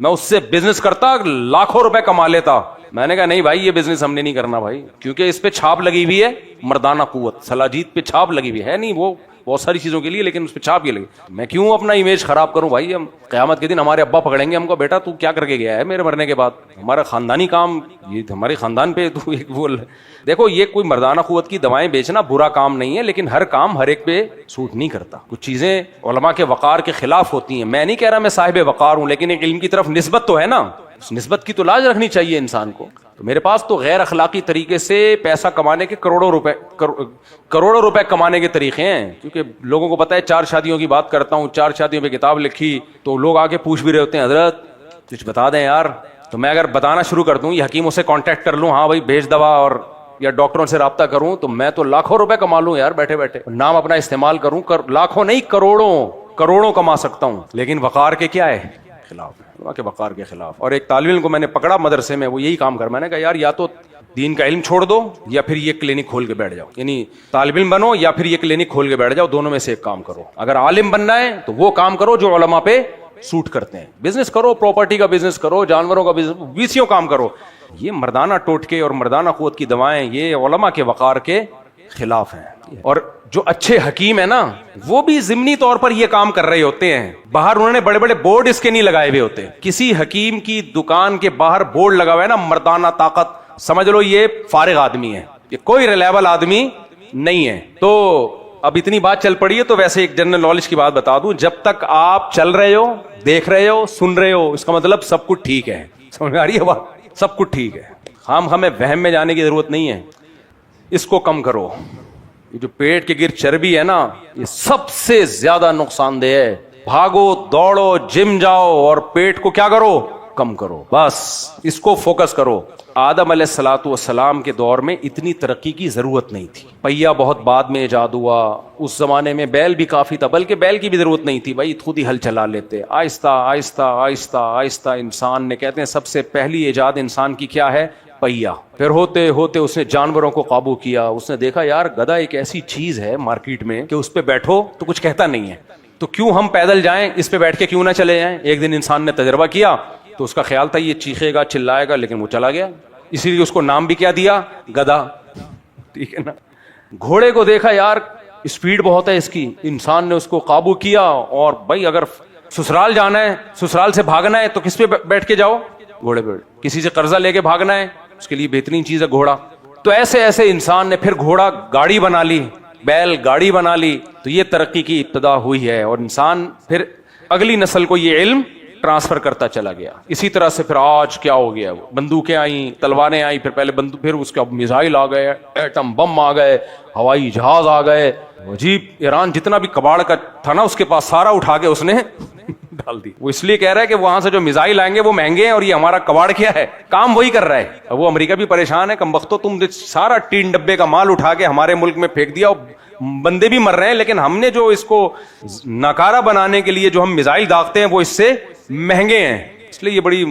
میں اس سے بزنس کرتا, لاکھوں روپے کما لیتا. میں نے کہا نہیں بھائی یہ بزنس ہم نے نہیں کرنا بھائی, کیونکہ اس پہ چھاپ لگی ہوئی ہے مردانہ قوت. سلاجید پہ چھاپ لگی ہوئی ہے, نہیں وہ بہت ساری چیزوں کے لیے, لیکن اس پہ چھاپ یہ لگی. میں کیوں اپنا امیج خراب کروں بھائی؟ ہم قیامت کے دن ہمارے ابا پکڑیں گے ہم کو, بیٹا تو کیا کر کے گیا ہے میرے مرنے کے بعد؟ ہمارا خاندانی کام, یہ ہمارے خاندان پہ تو ایک بول. دیکھو یہ کوئی مردانہ قوت کی دوائیں بیچنا برا کام نہیں ہے, لیکن ہر کام ہر ایک پہ سوٹ نہیں کرتا. کچھ چیزیں علماء کے وقار کے خلاف ہوتی ہیں. میں نہیں کہہ رہا میں صاحب وقار ہوں, لیکن ایک علم کی طرف نسبت تو ہے نا, اس نسبت کی تو لاج رکھنی چاہیے انسان کو. تو میرے پاس تو غیر اخلاقی طریقے سے پیسہ کمانے کے کروڑوں روپے کمانے کے طریقے ہیں, کیونکہ لوگوں کو پتا ہے 4 شادیوں کی بات کرتا ہوں, 4 شادیوں پہ کتاب لکھی, تو لوگ آ کے پوچھ بھی رہے ہوتے ہیں حضرت کچھ بتا دیں یار. تو میں اگر بتانا شروع کر دوں, یہ حکیموں سے کانٹیکٹ کر لوں, ہاں بھائی بھیج دوا, اور یا ڈاکٹروں سے رابطہ کروں, تو میں تو لاکھوں روپے کما لوں یار بیٹھے بیٹھے. نام اپنا استعمال کروں, لاکھوں نہیں کروڑوں کما سکتا ہوں, لیکن وقار کے کیا ہے خلاف, کے وقار کے خلاف. اور ایک طالب علم کو میں نے پکڑا مدرسے میں, وہ یہی کام کر, میں نے کہا یار یا تو دین کا علم چھوڑ دو یا پھر یہ کلینک کھول کے بیٹھ جاؤ, یعنی طالب علم بنو یا پھر یہ کلینک کھول کے بیٹھ جاؤ, دونوں میں سے ایک کام کرو. اگر عالم بننا ہے تو وہ کام کرو جو علماء پہ سوٹ کرتے ہیں. بزنس کرو, پراپرٹی کا بزنس کرو, جانوروں کا بزنس, ویسیوں کام کرو. یہ مردانہ ٹوٹکے اور مردانہ قوت کی دوائیں یہ علماء کے وقار کے خلاف ہیں. اور جو اچھے حکیم ہیں نا وہ بھی ضمنی طور پر یہ کام کر رہے ہوتے ہیں. باہر انہوں نے بڑے بڑے بورڈ اس کے نہیں لگائے ہوئے ہوتے. کسی حکیم کی دکان کے باہر بورڈ لگا ہوا ہے نا مردانہ طاقت, سمجھ لو یہ فارغ آدمی ہے, یہ کوئی ریلیبل آدمی نہیں ہے. تو اب اتنی بات چل پڑی ہے تو ویسے ایک جنرل نالج کی بات بتا دوں, جب تک آپ چل رہے ہو, دیکھ رہے ہو, سن رہے ہو, اس کا مطلب سب کچھ ٹھیک ہے. سمجھ میں آ رہی ہے بات؟ سب کچھ ٹھیک ہے. ہمیں وہم میں جانے کی ضرورت نہیں ہے. اس کو کم کرو. یہ جو پیٹ کے گرد چربی ہے نا یہ سب سے زیادہ نقصان دہ ہے. بھاگو دوڑو, جم جاؤ, اور پیٹ کو کیا کرو, کم کرو, بس اس کو فوکس کرو. آدم علیہ الصلوۃ والسلام کے دور میں اتنی ترقی کی ضرورت نہیں تھی. پہیا بہت بعد میں ایجاد ہوا. اس زمانے میں بیل بھی کافی تھا, بلکہ بیل کی بھی ضرورت نہیں تھی بھائی, خود ہی ہل چلا لیتے. آہستہ آہستہ آہستہ آہستہ انسان نے, کہتے ہیں سب سے پہلی ایجاد انسان کی کیا ہے, پہیا. پھر ہوتے ہوتے اس نے جانوروں کو قابو کیا. اس نے دیکھا یار گدھا ایک ایسی چیز ہے مارکیٹ میں کہ اس پہ بیٹھو تو کچھ کہتا نہیں ہے, تو کیوں ہم پیدل جائیں, اس پہ بیٹھ کے کیوں نہ چلے جائیں. ایک دن انسان نے تجربہ کیا تو اس کا خیال تھا یہ چیخے گا چلائے گا, لیکن وہ چلا گیا. اسی لیے اس کو نام بھی کیا دیا, گدھا. ٹھیک ہے نا. گھوڑے کو دیکھا یار اسپیڈ بہت ہے اس کی, انسان نے اس کو قابو کیا, اور بھائی اگر سسرال جانا ہے, سسرال سے بھاگنا ہے تو کس پہ بیٹھ کے جاؤ, گھوڑے پہ. کسی سے قرضہ لے کے بھاگنا ہے اس کے لیے بہترین چیز ہے گھوڑا. تو ایسے ایسے انسان نے پھر گھوڑا گاڑی بنا لی, بیل گاڑی بنا لی. تو یہ ترقی کی ابتدا ہوئی ہے, اور انسان پھر اگلی نسل کو یہ علم ٹرانسفر کرتا چلا گیا. اسی طرح سے پھر آج کیا ہو گیا, وہ بندوقیں آئیں, تلواریں آئیں, پھر پہلے پھر اس کے میزائل آ گئے, ایٹم بم آ گئے, ہوائی جہاز آ گئے. عجیب, ایران جتنا بھی کباڑ کا تھا نا اس کے پاس سارا اٹھا کے اس نے ڈال دی. وہ اس لیے کہہ رہا ہے کہ وہاں سے جو میزائل آئیں گے وہ مہنگے ہیں, اور یہ ہمارا کباڑ کیا ہے, کام وہی کر رہا ہے. اب وہ امریکہ بھی پریشان ہے, کم بختو تم سارا ٹین ڈبے کا مال اٹھا کے ہمارے ملک میں پھینک دیا, بندے بھی مر رہے ہیں, لیکن ہم نے جو اس کو ناکارہ بنانے کے لیے جو ہم میزائل داغتے ہیں وہ اس سے مہنگے ہیں. اس لیے یہ بڑی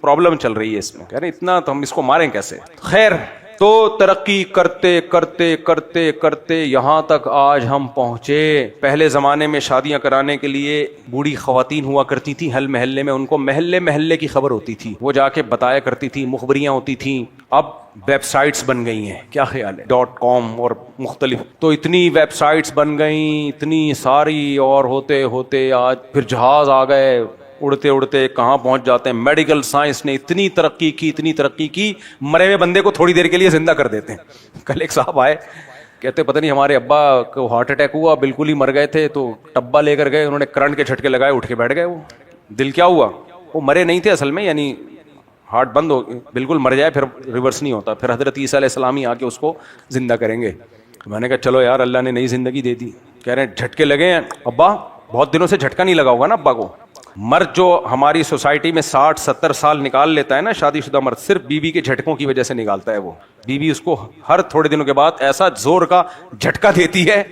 پرابلم چل رہی ہے اس میں, کہہ رہے اتنا تو ہم اس کو ماریں کیسے. خیر, تو ترقی کرتے کرتے کرتے کرتے یہاں تک آج ہم پہنچے. پہلے زمانے میں شادیاں کرانے کے لیے بوڑھی خواتین ہوا کرتی تھیں ہر محلے میں, ان کو محلے محلے کی خبر ہوتی تھی, وہ جا کے بتایا کرتی تھی, مخبریاں ہوتی تھیں. اب ویب سائٹس بن گئی ہیں, کیا خیال ہے, .com اور مختلف. تو اتنی ویب سائٹس بن گئیں, اتنی ساری, اور ہوتے ہوتے آج پھر جہاز آ گئے, اڑتے اڑتے کہاں پہنچ جاتے ہیں. میڈیکل سائنس نے اتنی ترقی کی, مرے ہوئے بندے کو تھوڑی دیر کے لیے زندہ کر دیتے ہیں. کل ایک صاحب آئے, کہتے پتہ نہیں ہمارے ابا کو ہارٹ اٹیک ہوا, بالکل ہی مر گئے تھے, تو ٹبا لے کر گئے, انہوں نے کرنٹ کے جھٹکے لگائے, اٹھ کے بیٹھ گئے. وہ دل کیا ہوا, وہ مرے نہیں تھے اصل میں, یعنی ہارٹ بند ہو, بالکل مر جائے پھر ریورس نہیں ہوتا, پھر حضرت عیسیٰ علیہ السلام ہی آ کے اس کو زندہ کریں گے. میں نے کہا چلو یار اللہ نے نئی زندگی دے دی. کہہ رہے ہیں جھٹکے لگے ہیں ابا, بہت دنوں سے جھٹکا نہیں لگا ہوگا نا ابا کو. مرد جو ہماری سوسائٹی میں 60-70 سال نکال لیتا ہے نا شادی شدہ مرد, صرف بیوی کے جھٹکوں کی وجہ سے نکالتا ہے. وہ بیوی اس کو ہر تھوڑے دنوں کے بعد ایسا زور کا جھٹکا دیتی ہے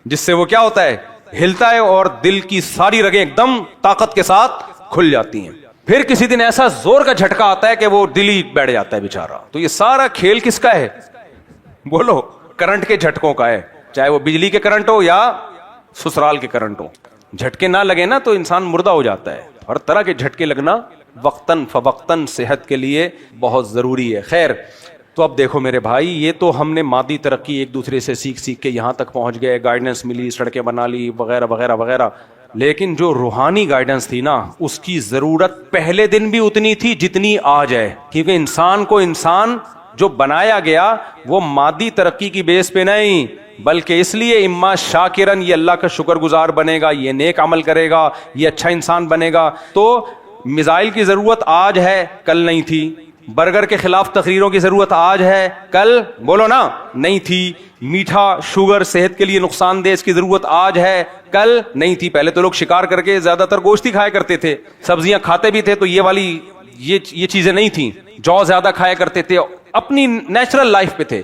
جس سے وہ کیا ہوتا ہے, ہلتا ہے, اور دل کی ساری رگیں ایک دم طاقت کے ساتھ کھل جاتی ہیں. پھر کسی دن ایسا زور کا جھٹکا آتا ہے کہ وہ دل ہی بیٹھ جاتا ہے بیچارہ. تو یہ سارا کھیل کس کا ہے؟ بولو. کرنٹ کے جھٹکوں کا ہے, چاہے وہ بجلی کے کرنٹ ہو یا سسرال کے کرنٹ ہو. جھٹکے نہ لگے نا تو انسان مردہ ہو جاتا ہے. ہر طرح کے جھٹکے لگنا وقتاً فوقتاً صحت کے لیے بہت ضروری ہے. خیر, تو اب دیکھو میرے بھائی, یہ تو ہم نے مادی ترقی ایک دوسرے سے سیکھ کے یہاں تک پہنچ گئے, گائیڈنس ملی, سڑکیں بنا لی وغیرہ وغیرہ وغیرہ. لیکن جو روحانی گائیڈنس تھی نا, اس کی ضرورت پہلے دن بھی اتنی تھی جتنی آج ہے. کیونکہ انسان کو انسان جو بنایا گیا وہ مادی ترقی کی بیس پہ نہیں, بلکہ اس لیے اما شاکرن, یہ اللہ کا شکر گزار بنے گا, یہ نیک عمل کرے گا, یہ اچھا انسان بنے گا. تو میزائل کی ضرورت آج ہے, کل نہیں تھی. برگر کے خلاف تقریروں کی ضرورت آج ہے, کل بولو نا نہیں تھی. میٹھا شوگر صحت کے لیے نقصان دہ, اس کی ضرورت آج ہے, کل نہیں تھی. پہلے تو لوگ شکار کر کے زیادہ تر گوشت ہی کھایا کرتے تھے, سبزیاں کھاتے بھی تھے, تو یہ والی یہ چیزیں نہیں تھیں. جو زیادہ کھایا کرتے تھے, اپنی نیچرل لائف پہ تھے.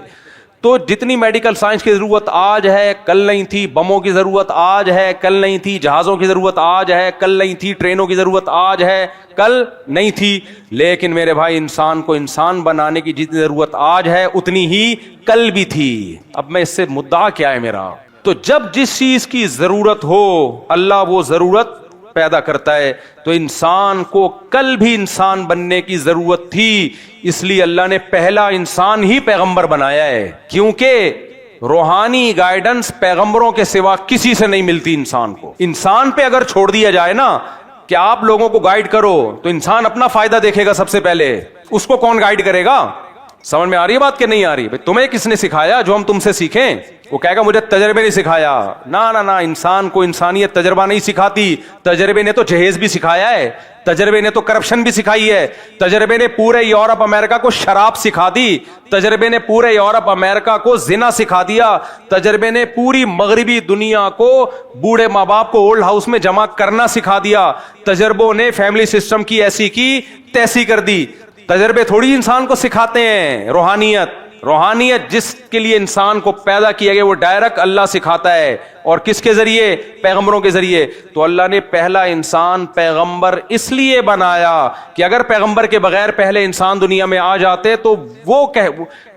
تو جتنی میڈیکل سائنس کی ضرورت آج ہے, کل نہیں تھی. بموں کی ضرورت آج ہے, کل نہیں تھی. جہازوں کی ضرورت آج ہے, کل نہیں تھی. ٹرینوں کی ضرورت آج ہے, کل نہیں تھی. لیکن میرے بھائی, انسان کو انسان بنانے کی جتنی ضرورت آج ہے اتنی ہی کل بھی تھی. اب میں اس سے مدعا کیا ہے میرا, تو جب جس چیز کی ضرورت ہو اللہ وہ ضرورت پیدا کرتا ہے. تو انسان کو کل بھی انسان بننے کی ضرورت تھی, اس لیے اللہ نے پہلا انسان ہی پیغمبر بنایا ہے. کیونکہ روحانی گائیڈنس پیغمبروں کے سوا کسی سے نہیں ملتی انسان کو. انسان پہ اگر چھوڑ دیا جائے نا کہ آپ لوگوں کو گائیڈ کرو, تو انسان اپنا فائدہ دیکھے گا سب سے پہلے. اس کو کون گائیڈ کرے گا؟ سمجھ میں آ رہی ہے بات کہ نہیں آ رہی؟ بھائی تمہیں کس نے سکھایا جو ہم تم سے سیکھیں؟ وہ کہے گا مجھے تجربے نے سکھایا. نہ, انسان کو انسانیت تجربہ نہیں سکھاتی. تجربے نے تو جہیز بھی سکھایا ہے, تجربے نے تو کرپشن بھی سکھائی ہے, تجربے نے پورے یورپ امریکہ کو شراب سکھا دی, تجربے نے پورے یورپ امریکہ کو زنا سکھا دیا, تجربے نے پوری مغربی دنیا کو بوڑھے ماں باپ کو اولڈ ہاؤس میں جمع کرنا سکھا دیا, تجربوں نے فیملی سسٹم کی ایسی کی تیسی کر دی. تجربے تھوڑی انسان کو سکھاتے ہیں. روحانیت جس کے لیے انسان کو پیدا کیا گیا وہ ڈائریکٹ اللہ سکھاتا ہے. اور کس کے ذریعے؟ پیغمبروں کے ذریعے. تو اللہ نے پہلا انسان پیغمبر اس لیے بنایا کہ اگر پیغمبر کے بغیر پہلے انسان دنیا میں آ جاتے تو وہ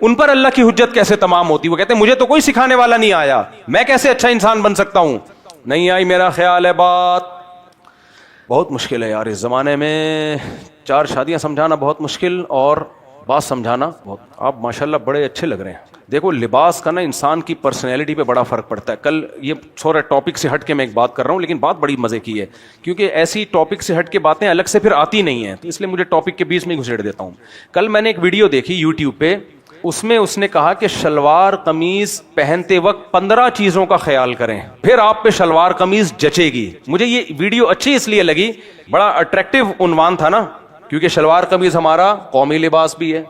ان پر اللہ کی حجت کیسے تمام ہوتی؟ وہ کہتے ہیں مجھے تو کوئی سکھانے والا نہیں آیا, میں کیسے اچھا انسان بن سکتا ہوں؟ نہیں آئی میرا خیال ہے بات. بہت مشکل ہے یار اس زمانے میں. 4 شادیاں سمجھانا بہت مشکل, اور بات سمجھانا بہت. آپ ماشاءاللہ بڑے اچھے لگ رہے ہیں. دیکھو لباس کا نا انسان کی پرسنالٹی پہ بڑا فرق پڑتا ہے. کل یہ تھوڑا ٹاپک سے ہٹ کے میں ایک بات کر رہا ہوں, لیکن بات بڑی مزے کی ہے, کیونکہ ایسی ٹاپک سے ہٹ کے باتیں الگ سے پھر آتی نہیں ہیں, تو اس لیے مجھے ٹاپک کے بیچ میں گھسیٹ دیتا ہوں. کل میں نے ایک ویڈیو دیکھی یوٹیوب پہ, اس میں اس نے کہا کہ شلوار قمیض پہنتے وقت 15 چیزوں کا خیال کریں, پھر آپ پہ شلوار قمیض جچے گی. مجھے یہ ویڈیو اچھی اس لیے لگی, بڑا اٹریکٹیو عنوان تھا نا, کیونکہ شلوار قمیض ہمارا قومی لباس بھی ہے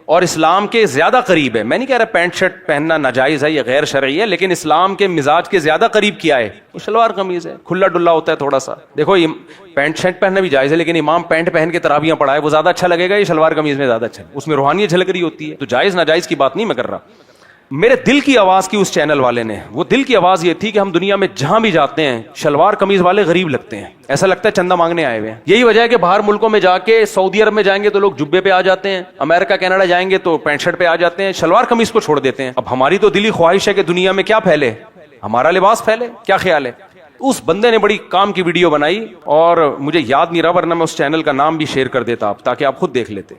اور اسلام کے زیادہ قریب ہے. میں نہیں کہہ رہا پینٹ شرٹ پہننا ناجائز ہے یا غیر شرعی ہے, لیکن اسلام کے مزاج کے زیادہ قریب کیا ہے, وہ شلوار قمیض ہے. کھلا ڈلا ہوتا ہے تھوڑا سا. دیکھو پینٹ شرٹ پہننا بھی جائز ہے, لیکن امام پینٹ پہن کے تراویحاں پڑھائے وہ زیادہ اچھا لگے گا, یہ شلوار قمیض میں زیادہ اچھا ہے, اس میں روحانیت جھلک رہی ہوتی ہے. تو جائز ناجائز کی بات نہیں میں کر رہا. میرے دل کی آواز کی اس چینل والے نے, وہ دل کی آواز یہ تھی کہ ہم دنیا میں جہاں بھی جاتے ہیں شلوار قمیض والے غریب لگتے ہیں, ایسا لگتا ہے چندہ مانگنے آئے ہوئے ہیں. یہی وجہ ہے کہ باہر ملکوں میں جا کے, سعودی عرب میں جائیں گے تو لوگ جبے پہ آ جاتے ہیں, امریکہ کینیڈا جائیں گے تو پینٹ شرٹ پہ آ جاتے ہیں, شلوار قمیض کو چھوڑ دیتے ہیں. اب ہماری تو دلی خواہش ہے کہ دنیا میں کیا پھیلے, ہمارا لباس پھیلے. کیا خیال ہے؟ اس بندے نے بڑی کام کی ویڈیو بنائی, اور مجھے یاد نہیں رہا, ورنہ میں اس چینل کا نام بھی شیئر کر دیتا آپ, تاکہ آپ خود دیکھ لیتے.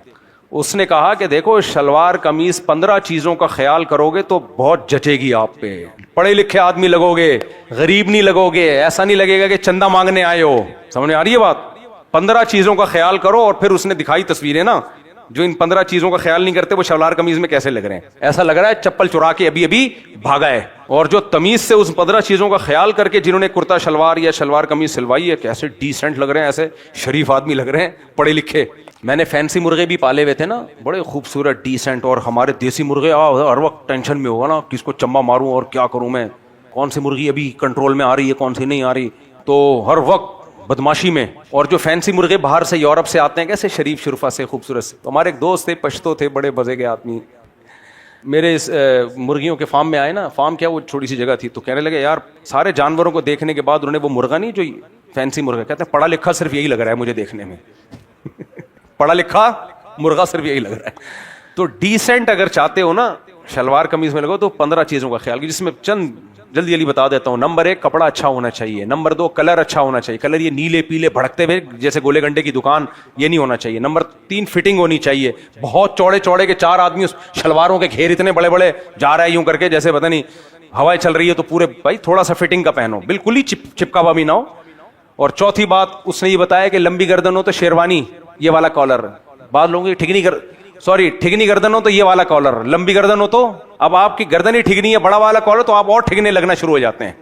اس نے کہا کہ دیکھو شلوار قمیض 15 چیزوں کا خیال کرو گے تو بہت جچے گی آپ پہ. پڑھے لکھے آدمی لگو گے, غریب نہیں لگو گے, ایسا نہیں لگے گا کہ چندہ مانگنے آئے ہو. سمجھ میں آ رہی ہے بات؟ 15 چیزوں کا خیال کرو. اور پھر اس نے دکھائی تصویریں نا, جو ان 15 چیزوں کا خیال نہیں کرتے وہ شلوار قمیض میں کیسے لگ رہے ہیں. ایسا لگ رہا ہے چپل چرا کے ابھی بھاگا ہے. اور جو تمیز سے اس 15 چیزوں کا خیال کر کے جنہوں نے کرتا شلوار یا شلوار قمیض سلوائی ہے, کیسے ڈیسنٹ لگ رہے ہیں, ایسے شریف آدمی لگ رہے ہیں, پڑھے لکھے. میں نے فینسی مرغے بھی پالے ہوئے تھے نا, بڑے خوبصورت ڈیسنٹ. اور ہمارے دیسی مرغے ہر وقت ٹینشن میں ہوگا نا, کس کو چمبا ماروں اور کیا کروں میں, کون سی مرغی ابھی کنٹرول میں آ رہی ہے کون سی نہیں آ رہی, تو ہر وقت بدماشی میں. اور جو فینسی مرغے باہر سے یورپ سے آتے ہیں کیسے شریف شرفا سے خوبصورت سے. تو ہمارے ایک دوست تھے, پشتو تھے, بڑے مزے کے آدمی, میرے اس مرغیوں کے فارم میں آئے نا. فارم کیا, وہ چھوٹی سی جگہ تھی, تو کہنے لگے یار سارے جانوروں کو دیکھنے کے بعد انہوں نے وہ مرغا نہیں جو فینسی مرغا, کہتے ہیں پڑھا لکھا صرف یہی لگ رہا ہے مجھے دیکھنے میں. پڑھا لکھا مرغا صرف یہی لگ رہا ہے. تو ڈیسنٹ اگر چاہتے ہو نا شلوار قمیض میں لگو تو 15 چیزوں کا خیال کیجیے, جس میں چند جلدی جلدی بتا دیتا ہوں. نمبر 1 کپڑا اچھا ہونا چاہیے. نمبر 2 کلر اچھا ہونا چاہیے. کلر یہ نیلے پیلے بھڑکتے ہوئے جیسے گولے گنڈے کی دکان یہ نہیں ہونا چاہیے. نمبر 3 فٹنگ ہونی چاہیے. بہت چوڑے چوڑے کے 4 آدمی اس شلواروں کے گھیر اتنے بڑے بڑے جا رہا ہے یوں کر کے جیسے پتہ نہیں ہوائیں چل رہی ہے, تو پورے بھائی تھوڑا سا فٹنگ کا پہنو, بالکل ہی چپکا ہوا بھی نہ ہو. اور چوتھی بات اس نے یہ بتایا کہ لمبی گردن ہو تو شیروانی یہ والا کالر. بعض لوگوں کی ٹھگنی گردن ہو تو یہ والا کالر, لمبی گردن ہو تو اب آپ کی گردن ہی ٹھگنی ہے بڑا والا کالر تو آپ اور ٹھگنے لگنا شروع ہو جاتے ہیں.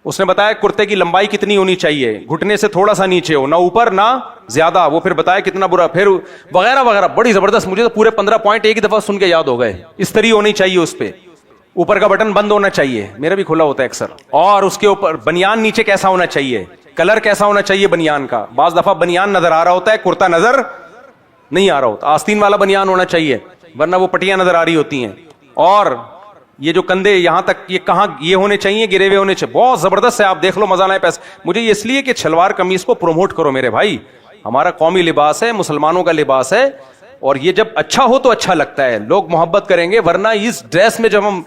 اس نے بتایا کرتے کی لمبائی کتنی ہونی چاہیے, گھٹنے سے تھوڑا سا نیچے ہو, نہ اوپر نہ زیادہ. وہ پھر بتایا کتنا برا, پھر وغیرہ وغیرہ بڑی زبردست. مجھے تو پورے 15 پوائنٹ ایک دفعہ سن کے یاد ہو گئے. استری ہونی چاہیے, اس پہ اوپر کا بٹن بند ہونا چاہیے, میرا بھی کھلا ہوتا ہے اکثر. اور اس کے اوپر بنیان نیچے کیسا ہونا چاہیے, کلر کیسا ہونا چاہیے بنیان کا. بعض دفعہ بنیان نظر آ رہا ہوتا ہے, کرتا نظر نہیں آ رہا ہوتا. آستین والا بنیان ہونا چاہیے ورنہ وہ پٹیاں نظر آ رہی ہوتی ہیں. اور یہ جو کندھے یہاں تک یہ کہاں یہ ہونے چاہیے, گرے ہوئے ہونے چاہیے. بہت زبردست ہے, آپ دیکھ لو, مزہ آنا ہے پیسے. مجھے یہ اس لیے کہ شلوار قمیض کو پروموٹ کرو میرے بھائی, ہمارا قومی لباس ہے, مسلمانوں کا لباس ہے, اور یہ جب اچھا ہو تو اچھا لگتا ہے, لوگ محبت کریں گے. ورنہ اس ڈریس میں جب ہم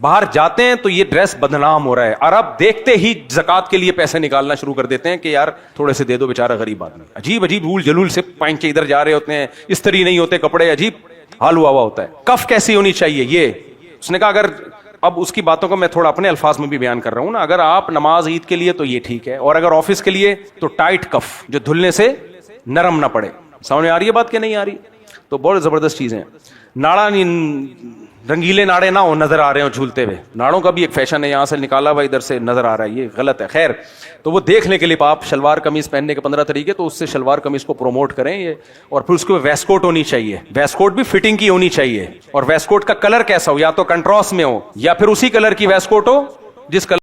باہر جاتے ہیں تو یہ ڈریس بدنام ہو رہا ہے. عرب دیکھتے ہی زکات کے لیے پیسے نکالنا شروع کر دیتے ہیں کہ یار تھوڑے سے دے دو بیچارہ غریب آدمی. عجیب عجیب بھول جلول سے پینچے ادھر جا رہے ہوتے ہیں, استری نہیں ہوتے کپڑے, عجیب حال ہوا ہوتا ہے. کف کیسی ہونی چاہیے, یہ اس نے کہا. اگر اب اس کی باتوں کو میں تھوڑا اپنے الفاظ میں بھی بیان کر رہا ہوں نا, اگر آپ نماز عید کے لیے تو یہ ٹھیک ہے, اور اگر آفس کے لیے تو ٹائٹ کف جو دھلنے سے نرم نہ پڑے. سامنے آ رہی ہے بات کہ نہیں آ رہی؟ تو بہت زبردست چیزیں. ناڑا رنگیلے ناڑے نہ ہو نظر آ رہے ہو جھولتے ہوئے, ناڑوں کا بھی ایک فیشن ہے, یہاں سے نکالا ہوا ادھر سے نظر آ رہا ہے, یہ غلط ہے. خیر, تو وہ دیکھنے کے لیے آپ شلوار قمیض پہننے کے 15 طریقے, تو اس سے شلوار قمیض کو پروموٹ کریں یہ. اور پھر اس کو ویسٹ کوٹ ہونی چاہیے, ویسٹ کوٹ بھی فٹنگ کی ہونی چاہیے. اور ویسٹ کوٹ کا کلر کیسا ہو, یا تو کنٹراسٹ میں ہو یا پھر اسی کلر کی ویسٹ کوٹ ہو جس کلر